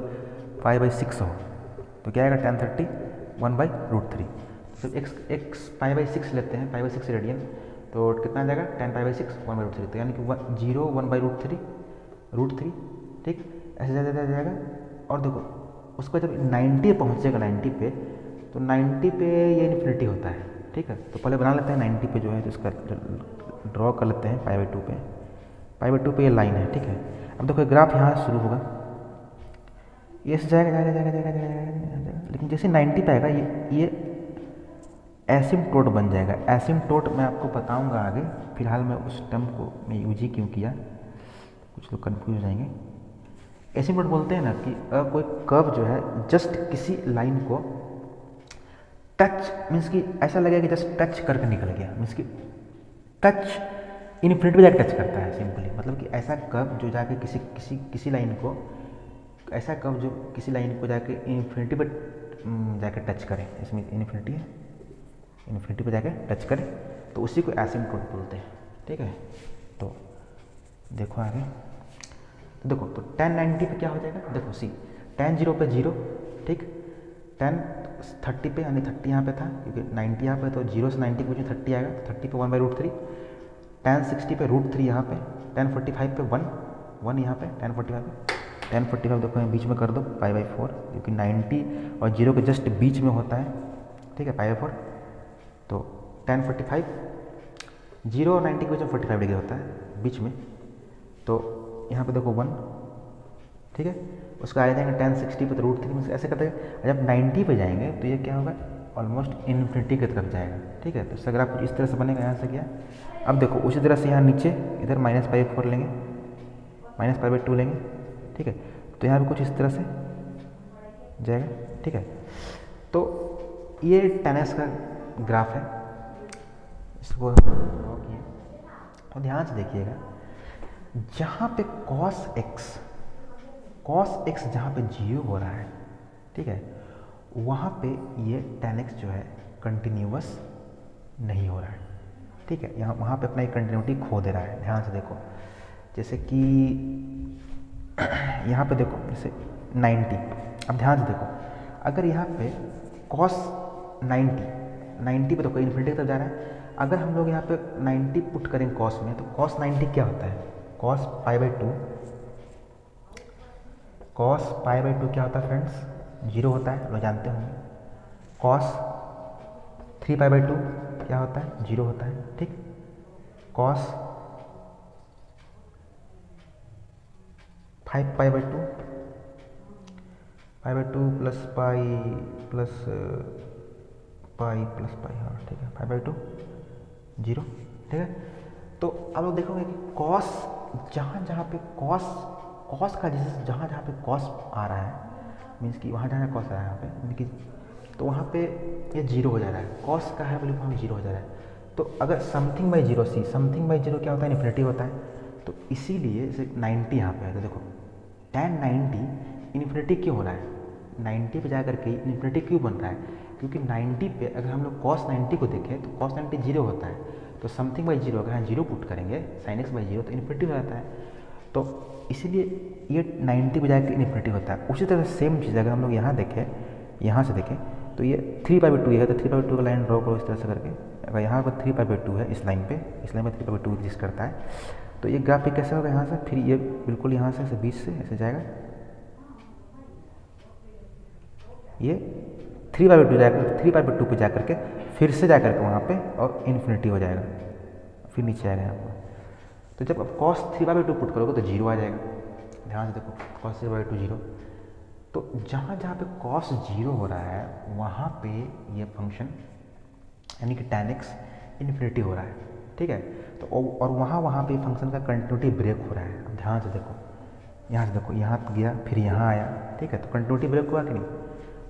5/6 हो तो क्या आएगा tan 30 1/√3। जब x π/6 लेते हैं, π/6 रेडियन, तो कितना आ जाएगा tan π/6 1/√3, तो यानी कि 0 1/√3। ठीक, ऐसे जाएगा। और देखो उसको जब 90 पहुँचेगा, 90 पे, तो 90 पे ये इन्फिनिटी होता है। ठीक है, तो पहले बना लेते हैं 90 पे जो है, तो इसका ड्रॉ कर लेते हैं π/2 पे ये लाइन है। ठीक है, अब देखो ग्राफ यहाँ शुरू होगा, ये से जाएगा, लेकिन जैसे 90 पे आएगा ये एसिम्प्टोट बन जाएगा। एसिम्प्टोट मैं आपको बताऊंगा आगे, फिलहाल मैं उस टर्म को मैं यूज ही क्यों किया, कुछ लोग कन्फ्यूज हो जाएंगे। एसिम्प्टोट बोलते हैं ना कि कोई कर्व जो है जस्ट किसी लाइन को टच, मीन्स कि ऐसा लगेगा कि जस्ट टच करके निकल गया, मीन्स कि टच इन्फिनिटी पे जाके टच करता है सिंपली, मतलब कि ऐसा कर्व जो जाके किसी लाइन को, ऐसा कर्व जो किसी लाइन को जाके इन्फिनिटी पे जाके टच करे, इसमें इन्फिनिटी है, इन्फिनिटी पे जाके टच करे, तो उसी को एसिम्प्टोट बोलते हैं। ठीक है, तो देखो आगे, तो देखो तो tan 90 पे क्या हो जाएगा, देखो सी tan 0 पे 0, ठीक, tan 30 पे, यानी 30 यहाँ पे था क्योंकि 90 यहाँ पे, तो 0 से 90 के बीच में 30 आएगा, तो 30 पे 1/√3, tan 60 पे √3 यहाँ पे, tan 45 पे 1 यहाँ पे, tan 45 पे, tan 45 देखो यहाँ बीच में कर दो π/4, क्योंकि 90 और 0 के जस्ट बीच में होता है। ठीक है, π/4, तो tan 45, 0 और 90 के बीच में 45 डिग्री होता है बीच में, तो यहाँ पे देखो 1। ठीक है, उसका आ जाएंगे tan 60 पे तो √3 में ऐसे करते हैं। जब 90 पे जाएंगे तो ये क्या होगा, ऑलमोस्ट इन्फिनिटी की तरफ जाएगा। ठीक है, तो इसका ग्राफ कुछ इस तरह से बनेगा, यहाँ से क्या, अब देखो उसी तरह से यहाँ नीचे इधर -π/4 लेंगे, -π/2 लेंगे। ठीक है, तो यहाँ पे कुछ इस तरह से जाएगा। ठीक है, तो ये tan x का ग्राफ है, इसको हम ड्रॉ किए। तो ध्यान से देखिएगा, जहाँ पे cos x जहाँ पे 0 हो रहा है, ठीक है, वहाँ पे ये tan x जो है कंटिन्यूअस नहीं हो रहा है। ठीक है, यहाँ वहाँ पे अपना एक कंटिन्यूटी खो दे रहा है। ध्यान से देखो, जैसे कि यहाँ पे देखो जैसे 90, अब ध्यान से देखो, अगर यहाँ पे कॉस 90 पे देखो इन्फिनिटी की तरफ जा रहा है, अगर हम लोग यहाँ पे 90 पुट करें कॉस में, तो कॉस 90 क्या होता है, cos pi by to, cos pi by to क्या होता है फ्रेंड्स, 0 होता है, लोग जानते होंगे। कॉस 3 पाई बाई टू क्या होता है, 0 होता है, ठीक। Cos 5 pi by two plus pi plus pi plus pi, हाँ ठीक है, 5 बाई टू 0, ठीक है। तो आप लोग देखोगे कि कॉस जहाँ पे कॉस का जैसे जहाँ पे कॉस आ रहा है, मीन्स कि वहाँ जहाँ कॉस आ रहा है यहाँ पे, मीन कि तो वहाँ पे ये 0 हो जा रहा है, कॉस का है वैल्यू वहाँ 0 हो जा रहा है। तो अगर something by 0 see, something by 0 क्या होता है, इन्फिनिटी होता है। तो इसीलिए जैसे 90 यहाँ पे है, तो देखो tan 90 इन्फिनिटी क्यों हो रहा है, 90 पे जा करके इन्फिनिटी क्यों बन रहा है, क्योंकि 90 पे अगर हम लोग cos 90 को देखें तो cos 90 0 होता है, तो समथिंग बाई 0 अगर हम 0 पुट करेंगे sin x बाई 0 तो इन्फिनिटी हो जाता है। तो इसीलिए ये 90 पे जाकर इन्फिनिटी होता है। उसी तरह सेम चीज़ अगर हम लोग यहाँ देखें, यहाँ से देखें तो ये 3 पाई बाई टू है, तो 3 पाई बाई टू का लाइन ड्रॉ करो इस तरह से करके, अगर यहाँ पर 3 पाई बाई टू है इस लाइन पे 3 पाई बाई टू एग्जिस्ट करता है, तो ये ग्राफ कैसे होगा यहाँ से, फिर ये बिल्कुल यहाँ से ऐसे बीच से ऐसे जाएगा, ये 3 पाई बाई टू जाकर 3 पाई बाई टू पे जा करके फिर से जा करके वहाँ पे और इन्फिनिटी हो जाएगा, फिर नीचे आएगा यहाँ पर। तो जब आप cos 3 बाई टू पुट करोगे तो 0 आ जाएगा, ध्यान से देखो cos 3 बाई टू 0। तो जहाँ पे cos 0 हो रहा है वहाँ पे ये फंक्शन यानी कि tan x इन्फिनिटी हो रहा है, ठीक है। तो और वहाँ पे फंक्शन का कंटिन्यूटी ब्रेक हो रहा है। अब ध्यान से देखो, यहाँ से देखो, यहाँ गया फिर यहाँ आया, ठीक है, तो कंटिन्यूटी ब्रेक हुआ कि नहीं।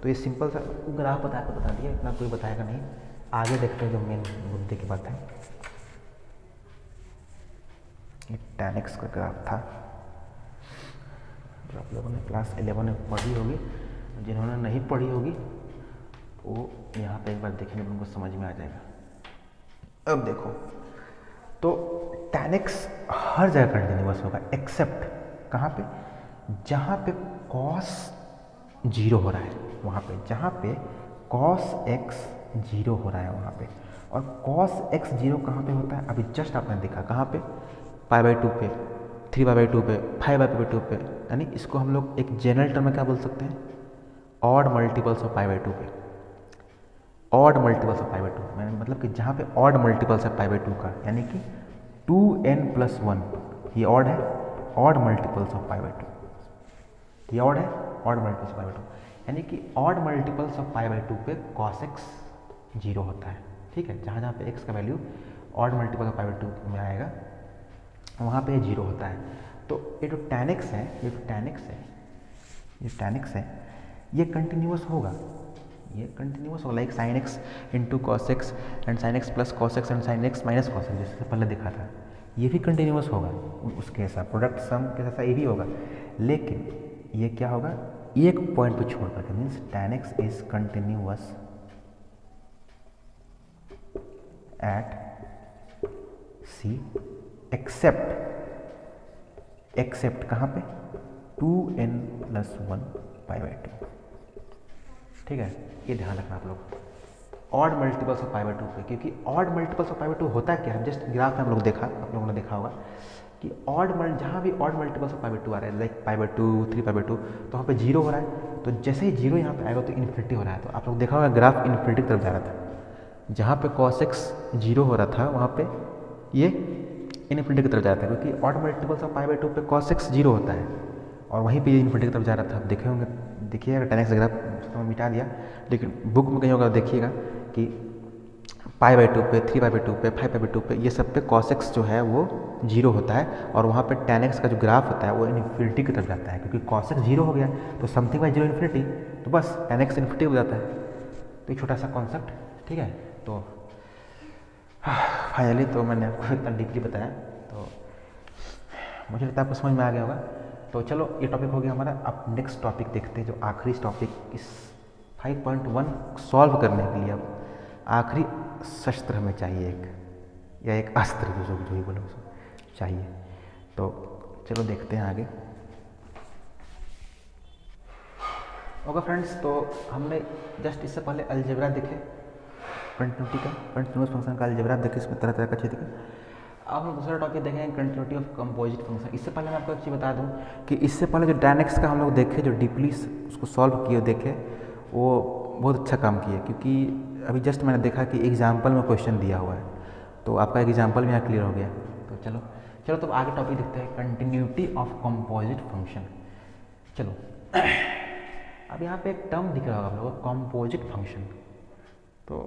तो ये सिंपल सा ग्राफ बता दिया, इतना कोई बताएगा नहीं, आगे देखते हैं जो मेन मुद्दे की बात है। ये tan x का ग्राफ था जो आप लोगों ने क्लास 11 में पढ़ी होगी, जिन्होंने नहीं पढ़ी होगी वो यहाँ पे एक बार देखेंगे तो उनको समझ में आ जाएगा। अब देखो, तो tan x हर जगह कंटिन्यूअस होगा एक्सेप्ट कहाँ पे, जहाँ पे cos 0 हो रहा है वहाँ पे, जहाँ पे cos x 0 हो रहा है वहाँ पे। और cos x 0 कहाँ पे होता है, अभी जस्ट आपने देखा कहाँ पे, पाई बाई टू पे, 3 पाई बाई टू पे, 5 पाई बाई टू पे, यानी इसको हम लोग एक जनरल टर्म में क्या बोल सकते हैं, odd multiples of pi by two पे, odd multiples of pi by two, मतलब कि जहाँ पे ऑड मल्टीपल्स है पाई बाई टू का, यानी कि 2n+1, ये ऑड है, odd multiples of pi by to, ये ऑड है, odd multiples of pi by to, यानी कि odd multiples of pi by two पे cos x 0 होता है, ठीक है। जहाँ पे x का value odd multiple of pi by to में आएगा वहाँ पे 0 होता है। तो ये जो tan x है, ये tan x है, ये कंटिन्यूअस होगा, like sin x into cos x and sin x plus cos x and sin x minus cos x, जैसे पहले दिखा था, ये भी कंटिन्यूअस होगा उसके ऐसा, प्रोडक्ट सम के जैसा ये भी होगा। लेकिन ये क्या होगा, एक पॉइंट पे छोड़ करके, means tan x is continuous at c except कहाँ पे, 2n+1 पाई बाई टू, ठीक है। ये ध्यान रखना आप लोग, odd multiples of pi by two पे, क्योंकि odd multiples of pi by to होता है क्या है, जस्ट ग्राफ में हम लोग देखा, आप लोगों ने देखा होगा कि जहाँ भी odd multiples of pi by two आ रहा है, like pi by two, 3 pi by two, तो वहाँ पे 0 हो रहा है, तो जैसे ही 0 यहाँ पे आएगा तो इन्फिनिटी हो रहा है। तो आप लोग देखा होगा ग्राफ इन्फिनिटी की तरफ जा रहा था, जहाँ पे cos x 0 हो रहा था वहाँ पे ये इन्फिनिटी की तरफ जा रहा था, क्योंकि odd multiples of pi by two पे cos x 0 होता है, और वहीं पे ये इन्फिनिटी की तरफ जा रहा था। आप देखे होंगे, देखिएगा tan x ग्राफ तो मिटा दिया, लेकिन बुक में कहीं होगा देखिएगा कि पाई बाई टू पे, 3 पाई बाई टू पे, 5 पाई बाई टू पे, ये सब पे cos x जो है वो 0 होता है, और वहाँ पे tan x का जो ग्राफ होता है वो इन्फिनिटी की तरफ जाता है, क्योंकि cos x 0 हो गया तो समथिंग बाई 0 इन्फिनिटी, तो बस tan x इन्फिनिटी हो जाता है। तो एक छोटा सा कॉन्सेप्ट, ठीक है। तो फाइनली तो मैंने आपको इतना डीपली बताया, तो मुझे लगता है आपको समझ में आ गया होगा। तो चलो ये टॉपिक हो गया हमारा, अब नेक्स्ट टॉपिक देखते हैं, जो आखिरी टॉपिक इस 5.1 सॉल्व करने के लिए अब आखिरी शस्त्र हमें चाहिए, एक या एक अस्त्र, जो भी बोलो उसको चाहिए। तो चलो देखते हैं आगे। ओके फ्रेंड्स, तो हमने जस्ट इससे पहले अलजेब्रा देखे, कंटिन्यूटी का, कंटिन्यूस फंक्शन का अलजेब्रा देखे, इसमें तरह तरह का चीज़ देखे। अब हम दूसरा टॉपिक देखेंगे कंटिन्यूटी ऑफ कंपोजिट फंक्शन। इससे पहले मैं आपको एक चीज़ बता दूं कि इससे पहले जो डायनेक्स का हम लोग देखे, जो डीपली उसको सॉल्व किए देखे, वो बहुत अच्छा काम किए, क्योंकि अभी जस्ट मैंने देखा कि एग्जाम्पल में क्वेश्चन दिया हुआ है, तो आपका एग्जाम्पल भी यहाँ क्लियर हो गया। तो चलो तो आगे टॉपिक देखते हैं, कंटिन्यूटी ऑफ कंपोजिट फंक्शन। चलो अब यहाँ पे एक टर्म दिख रहा होगा आप लोगों को, कंपोजिट फंक्शन। तो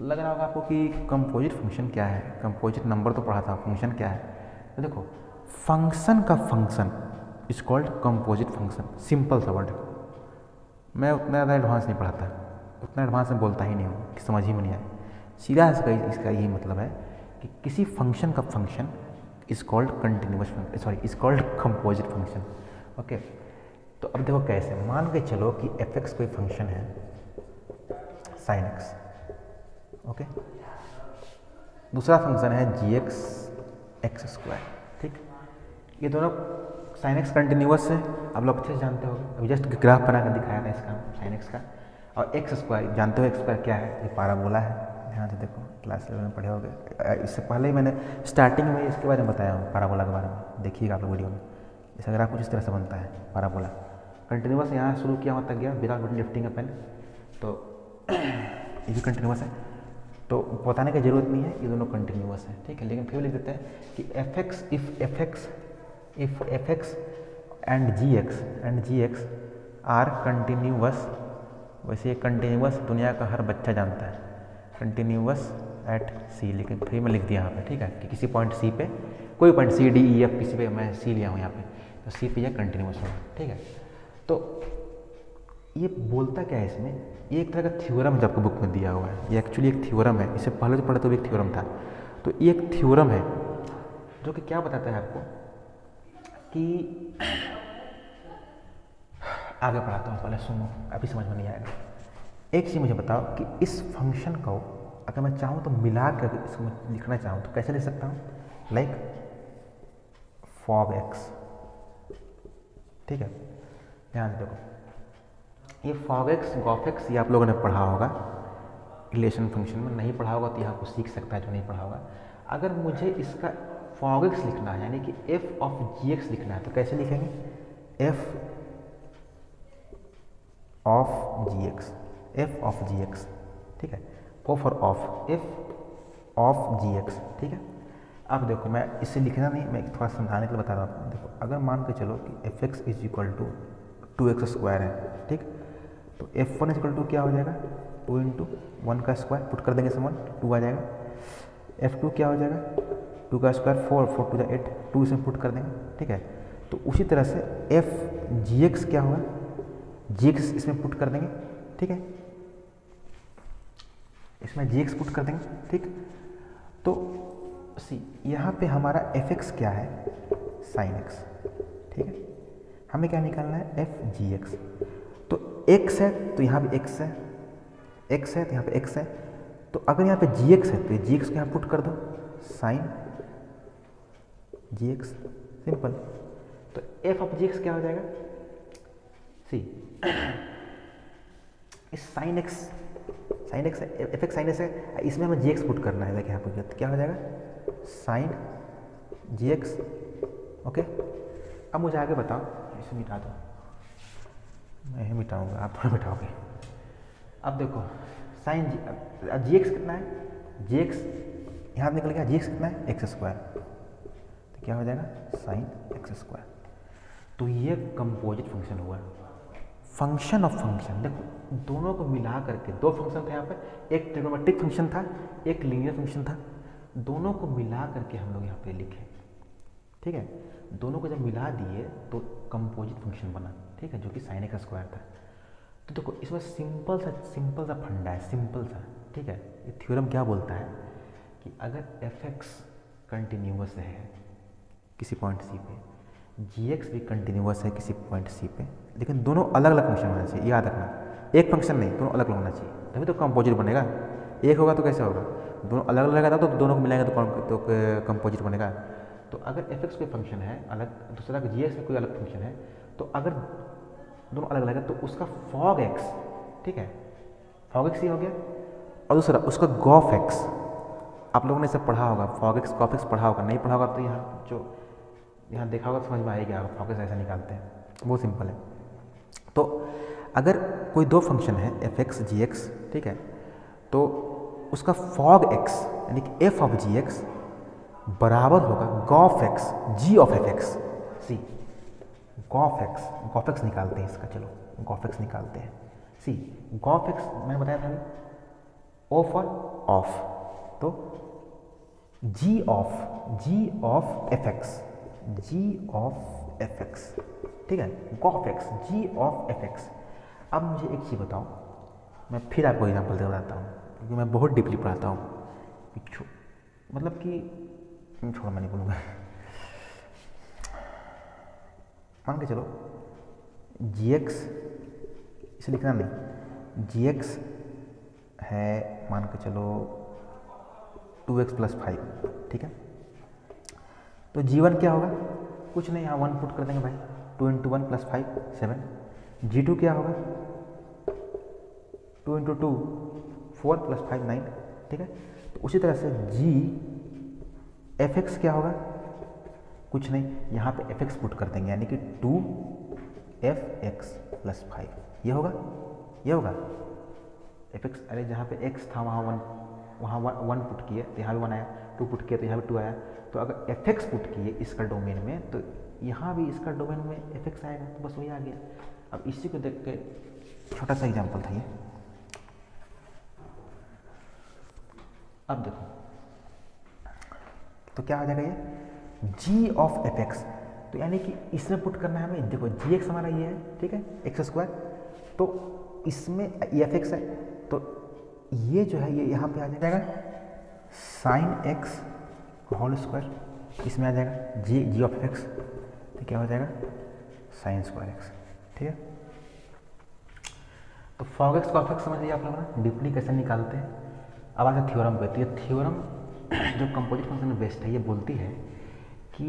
लग रहा होगा आपको कि कंपोजिट फंक्शन क्या है, कंपोजिट नंबर तो पढ़ा था, फंक्शन क्या है। तो देखो, फंक्शन का function is called composite function. Simple सा वर्ड, मैं उतना ज़्यादा एडवांस नहीं पढ़ाता, उतना एडवांस में बोलता ही नहीं हूँ कि समझ ही में नहीं आए। सीधा इसका यही मतलब है कि किसी फंक्शन का function is called continuous function, sorry is called composite function. Okay, तो अब देखो कैसे, मान के चलो कि एफ एक्स कोई फंक्शन है साइन एक्स, ओके, दूसरा फंक्शन है जी एक्स एक्स स्क्वायर, ठीक। ये दोनों साइन एक्स कंटिन्यूअस है, आप लोग अच्छे से जानते हो, अभी जस्ट ग्राफ बनाकर दिखाया था इसका साइन एक्स का। और एक्स स्क्वायर जानते हो, एक्स स्क्वायर क्या है, ये पाराबोला है, ध्यान से देखो, क्लास 11 में पढ़े होगे। इससे पहले ही मैंने स्टार्टिंग में इसके बारे में बताया हूँ, पाराबोला के बारे में, देखिएगा आप लोग वीडियो में। इसका ग्राफ कुछ इस तरह से बनता है, पाराबोला कंटिन्यूअस यहाँ शुरू किया वहाँ तक गया विदाउट लिफ्टिंग अ पेन, तो ये भी कंटिन्यूअस है, तो बताने की जरूरत नहीं है, ये दोनों कंटिन्यूअस है, ठीक है। लेकिन फिर लिख देते हैं कि F x if f x and g x are continuous. वैसे ये कंटिन्यूअस दुनिया का हर बच्चा जानता है, कंटिन्यूअस एट सी, लेकिन फिर मैं लिख दिया यहाँ पे, ठीक है, कि किसी पॉइंट सी पे, कोई point c d e f किसी पे, मैं सी लिया हूँ यहाँ पे, तो सी पे यह कंटिन्यूअस होगा, ठीक है। तो ये बोलता क्या है इसमें, ये एक तरह का थ्योरम जो आपको बुक में दिया हुआ है, ये एक्चुअली एक थ्योरम है, इससे पहले जो पढ़े तो भी एक थ्योरम था। तो ये एक थ्योरम है जो कि क्या बताता है आपको कि, आगे पढ़ाता हूँ, पहले सुनो, अभी समझ में नहीं आएगा। एक चीज़ मुझे बताओ कि इस फंक्शन को अगर मैं चाहूँ तो मिला कर इसको लिखना चाहूँ तो कैसे लिख सकता हूँ, लाइक फॉग एक्स, ठीक है। ध्यान देखो, ये फॉग एक्स गॉफ एक्स ये आप लोगों ने पढ़ा होगा रिलेशन फंक्शन में, नहीं पढ़ा होगा तो यहाँ को सीख सकता है जो नहीं पढ़ा होगा। अगर मुझे इसका फॉग एक्स लिखना है, यानी कि एफ ऑफ जी एक्स लिखना है, तो कैसे लिखेंगे, f of g x, f of g x, ठीक है, o for of, f of g x, ठीक है। अब देखो, मैं इसे लिखना नहीं, मैं थोड़ा समझाने के लिए बता रहा हूँ। देखो, अगर मान के चलो कि F x is equal to 2x square है, ठीक, तो f one is equal to क्या हो जाएगा, 2 इंटू 1 का स्क्वायर, पुट कर देंगे समान 2 आ जाएगा। एफ टू क्या हो जाएगा, 2 का स्क्वायर 4, 4 टू 8, 2 इसमें पुट कर देंगे, ठीक है। तो उसी तरह से एफ जी एक्स क्या होगा, जी एक्स इसमें पुट कर देंगे, ठीक है, इसमें जी एक्स पुट कर देंगे, ठीक। तो सी यहाँ पे हमारा एफ एक्स क्या है, साइन एक्स, ठीक है, हमें क्या निकालना है, एफ जी एक्स। तो एक्स है तो यहाँ पे एक्स है, एक्स है तो यहाँ पे एक्स है, तो अगर यहाँ पे जी एक्स है तो जी एक्स को यहाँ पुट कर दो, साइन जी एक्स, सिंपल। तो एफ ऑफ जी एक्स क्या हो जाएगा, सी इस साइन एक्स है, एफ एक्स साइन एक्स है, इसमें हमें जी एक्स पुट करना है, देखिए यहाँ पर तो क्या हो जाएगा, साइन जी एक्स, ओके। अब मुझे आगे बताओ, इसे मिटा दो, मैं ही मिटाऊंगा, आप थोड़ा मिटाओगे। अब देखो, साइन जी एक्स कितना है, जी एक्स यहाँ निकल गया, जी एक्स कितना है, एक्स स्क्वायर, तो क्या हो जाएगा, साइन एक्स स्क्वायर। तो ये कंपोजिट फंक्शन हुआ, फंक्शन ऑफ फंक्शन। देखो, दोनों को मिला करके, दो फंक्शन थे यहाँ पे, एक ट्रिग्नोमेट्रिक फंक्शन था, एक लीनियर फंक्शन था, दोनों को मिला करके हम लोग यहाँ पे लिखे, ठीक है। दोनों को जब मिला दिए तो कंपोजिट फंक्शन बना, ठीक है, जो कि साइन एक्स स्क्वायर था। तो देखो, इसमें सिंपल सा फंडा है, सिंपल सा, ठीक है। ये थ्योरम क्या बोलता है कि अगर एफ एक्स कंटिन्यूअस है किसी पॉइंट सी पे, जी एक्स भी कंटिन्यूअस है किसी पॉइंट सी पे, लेकिन दोनों अलग अलग फंक्शन होना चाहिए, याद रखना, एक फंक्शन नहीं, दोनों अलग अलग होना चाहिए, तभी तो कंपोजिट बनेगा। एक होगा तो कैसे होगा, दोनों अलग अलग रहेगा तो दोनों को मिलाएंगे तो कंपोजिट बनेगा। तो अगर एफ एक्स कोई फंक्शन है अलग, दूसरा जी एक्स में कोई अलग फंक्शन है, तो अगर दोनों अलग अलग है तो उसका फॉग एक्स, ठीक है, फॉग एक्स ही हो गया, और दूसरा उसका गॉफ एक्स, आप लोगों ने इसे पढ़ा होगा, फॉग एक्स गॉफ एक्स पढ़ा होगा, नहीं पढ़ा होगा तो यहाँ जो यहाँ देखा होगा तो समझ में आ ही गया, फॉग एक्स ऐसा निकालते हैं, बहुत सिंपल है। तो अगर कोई दो फंक्शन है एफ एक्स जी एक्स, ठीक है, तो उसका फॉग एक्स यानी कि एफ ऑफ जी एक्स बराबर होगा gof x g of f x. See gof x निकालते हैं इसका, चलो गॉफ एक्स निकालते हैं। सी गॉफ एक्स मैंने बताया था अभी, ओ फॉर ऑफ, तो जी ऑफ एफ एक्स, ठीक है, gof x g of f x. अब मुझे एक चीज़ बताओ, मैं फिर आपको एग्जाम्पल दे बताता हूँ क्योंकि मैं बहुत डीपली पढ़ाता हूँ, मतलब कि छोड़ो मैं नहीं बोलूँगा। मान के चलो जी एक्स, इसे लिखना नहीं, जी एक्स है मान के चलो 2x + 5, ठीक है, तो G1 क्या होगा, कुछ नहीं, यहाँ 1 पुट कर देंगे भाई, 2 × 1 + 5 7। G2 क्या होगा, 2 × 2 4 + 5 9, ठीक है। तो उसी तरह से F(x) क्या होगा, कुछ नहीं, यहाँ पे F(x) पुट कर देंगे यानी कि 2F(x + 5), ये होगा F(x), अरे जहाँ पे x था वहाँ 1 पुट किए तो यहाँ भी 1 आया, 2 पुट किए तो यहाँ भी 2 आया। तो अगर F(x) पुट किए इसका डोमेन में तो यहाँ भी इसका डोमेन में F(x) आएगा, तो बस वही आ गया। अब इसी को देख के छोटा सा एग्जाम्पल था ये, अब देखो तो क्या हो जाएगा ये जी ऑफ एफ एक्स, तो यानी कि इसमें पुट करना है हमें, देखो जी एक्स हमारा ये है, ठीक है, x², तो इसमें एफ एक्स है, तो ये जो है ये यहाँ पे आ जाएगा sin x होल², इसमें आ जाएगा जी ऑफ एफ एक्स, तो क्या हो जाएगा sin²x, ठीक है। तो फॉग एक्स कॉफ एक्स समझ लिया आप लोगों ने, डीपली कैसे निकालते हैं। अब आगे थ्योरम पे, तो ये थ्योरम जो कंपोजिट फंक्शन में बेस्ड है, ये बोलती है कि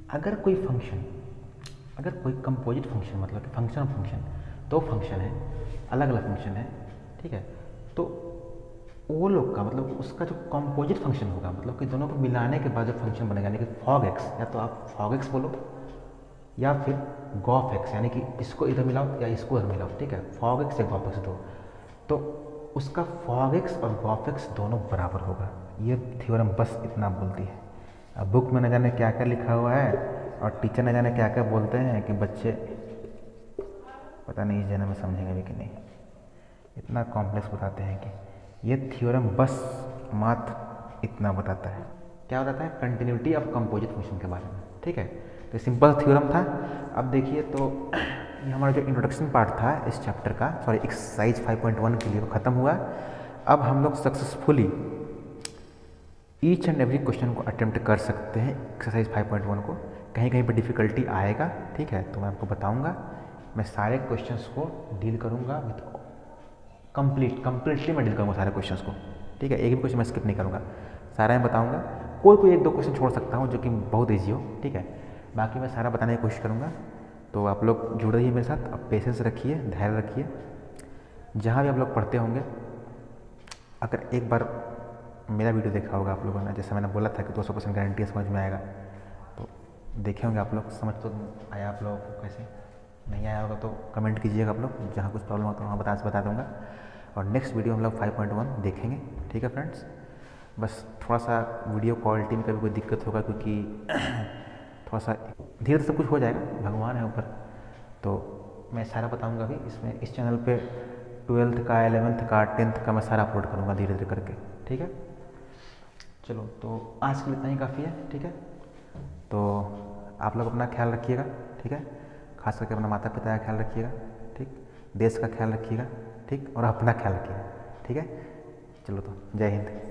अगर कोई कंपोजिट फंक्शन मतलब कि फंक्शन दो फंक्शन है, अलग अलग फंक्शन है, ठीक है, तो वो लोग का मतलब उसका जो कंपोजिट फंक्शन होगा, मतलब कि दोनों को मिलाने के बाद जो फंक्शन बनेगा, यानी कि फॉग एक्स, या तो आप फॉग एक्स बोलो या फिर गॉफ एक्स, यानी कि इसको इधर मिलाओ या इसको इधर मिलाओ, ठीक है, फॉग एक्स या गॉफ एक्स दो, तो उसका फॉग एक्स और गॉफ एक्स दोनों बराबर होगा। ये थ्योरम बस इतना बोलती है। अब बुक में न जाने क्या क्या लिखा हुआ है और टीचर न जाने क्या क्या बोलते हैं कि बच्चे पता नहीं इस जन्म में समझेंगे भी कि नहीं, इतना कॉम्प्लेक्स बताते हैं कि ये थ्योरम बस मात्र इतना बताता है। क्या बताता है, कंटिन्यूटी ऑफ कंपोजिट फंक्शन के बारे में, ठीक है। तो सिंपल थ्योरम था। अब देखिए तो ये हमारा जो इंट्रोडक्शन पार्ट था इस चैप्टर का, सॉरी एक्सरसाइज 5.1 के लिए वो ख़त्म हुआ। अब हम लोग successfully each and every question को अटेम्प्ट कर सकते हैं एक्सरसाइज 5.1 को। कहीं कहीं पर डिफ़िकल्टी आएगा, ठीक है, तो मैं आपको बताऊंगा। मैं सारे क्वेश्चंस को डील करूंगा विथ कंप्लीटली मैं डील करूंगा सारे क्वेश्चंस को, ठीक है, एक भी क्वेश्चन मैं स्किप नहीं करूंगा, सारा मैं बताऊंगा। कोई एक दो क्वेश्चन छोड़ सकता हूँ जो कि बहुत ईजी हो, ठीक है, बाकी मैं सारा बताने की कोशिश करूँगा। तो आप लोग जुड़ रहिए मेरे साथ, अब पेशेंस रखिए, धैर्य रखिए। जहाँ भी आप लोग पढ़ते होंगे, अगर एक बार मेरा वीडियो देखा होगा आप लोगों ने, जैसे मैंने बोला था कि 200% गारंटी समझ में आएगा, तो देखे होंगे आप लोग, समझ तो आया आप लोगों को, कैसे नहीं आया होगा तो कमेंट कीजिएगा आप लोग, जहाँ कुछ प्रॉब्लम हो तो वहाँ बता दूँगा। और नेक्स्ट वीडियो हम लोग 5.1 देखेंगे, ठीक है फ्रेंड्स। बस थोड़ा सा वीडियो क्वालिटी में कभी कोई दिक्कत होगा क्योंकि थोड़ा सा धीरे धीरे सब कुछ हो जाएगा, भगवान है ऊपर। तो मैं सारा बताऊंगा भी इसमें, इस चैनल पे 12th का, 11th का, 10th का मैं सारा अपलोड करूंगा धीरे धीरे करके, ठीक है। चलो तो आज के लिए इतना ही काफ़ी है, ठीक है। तो आप लोग अपना ख्याल रखिएगा, ठीक है, खास करके अपना माता पिता का ख्याल रखिएगा, ठीक, देश का ख्याल रखिएगा, ठीक, और अपना ख्याल रखिएगा, ठीक है। चलो तो जय हिंद।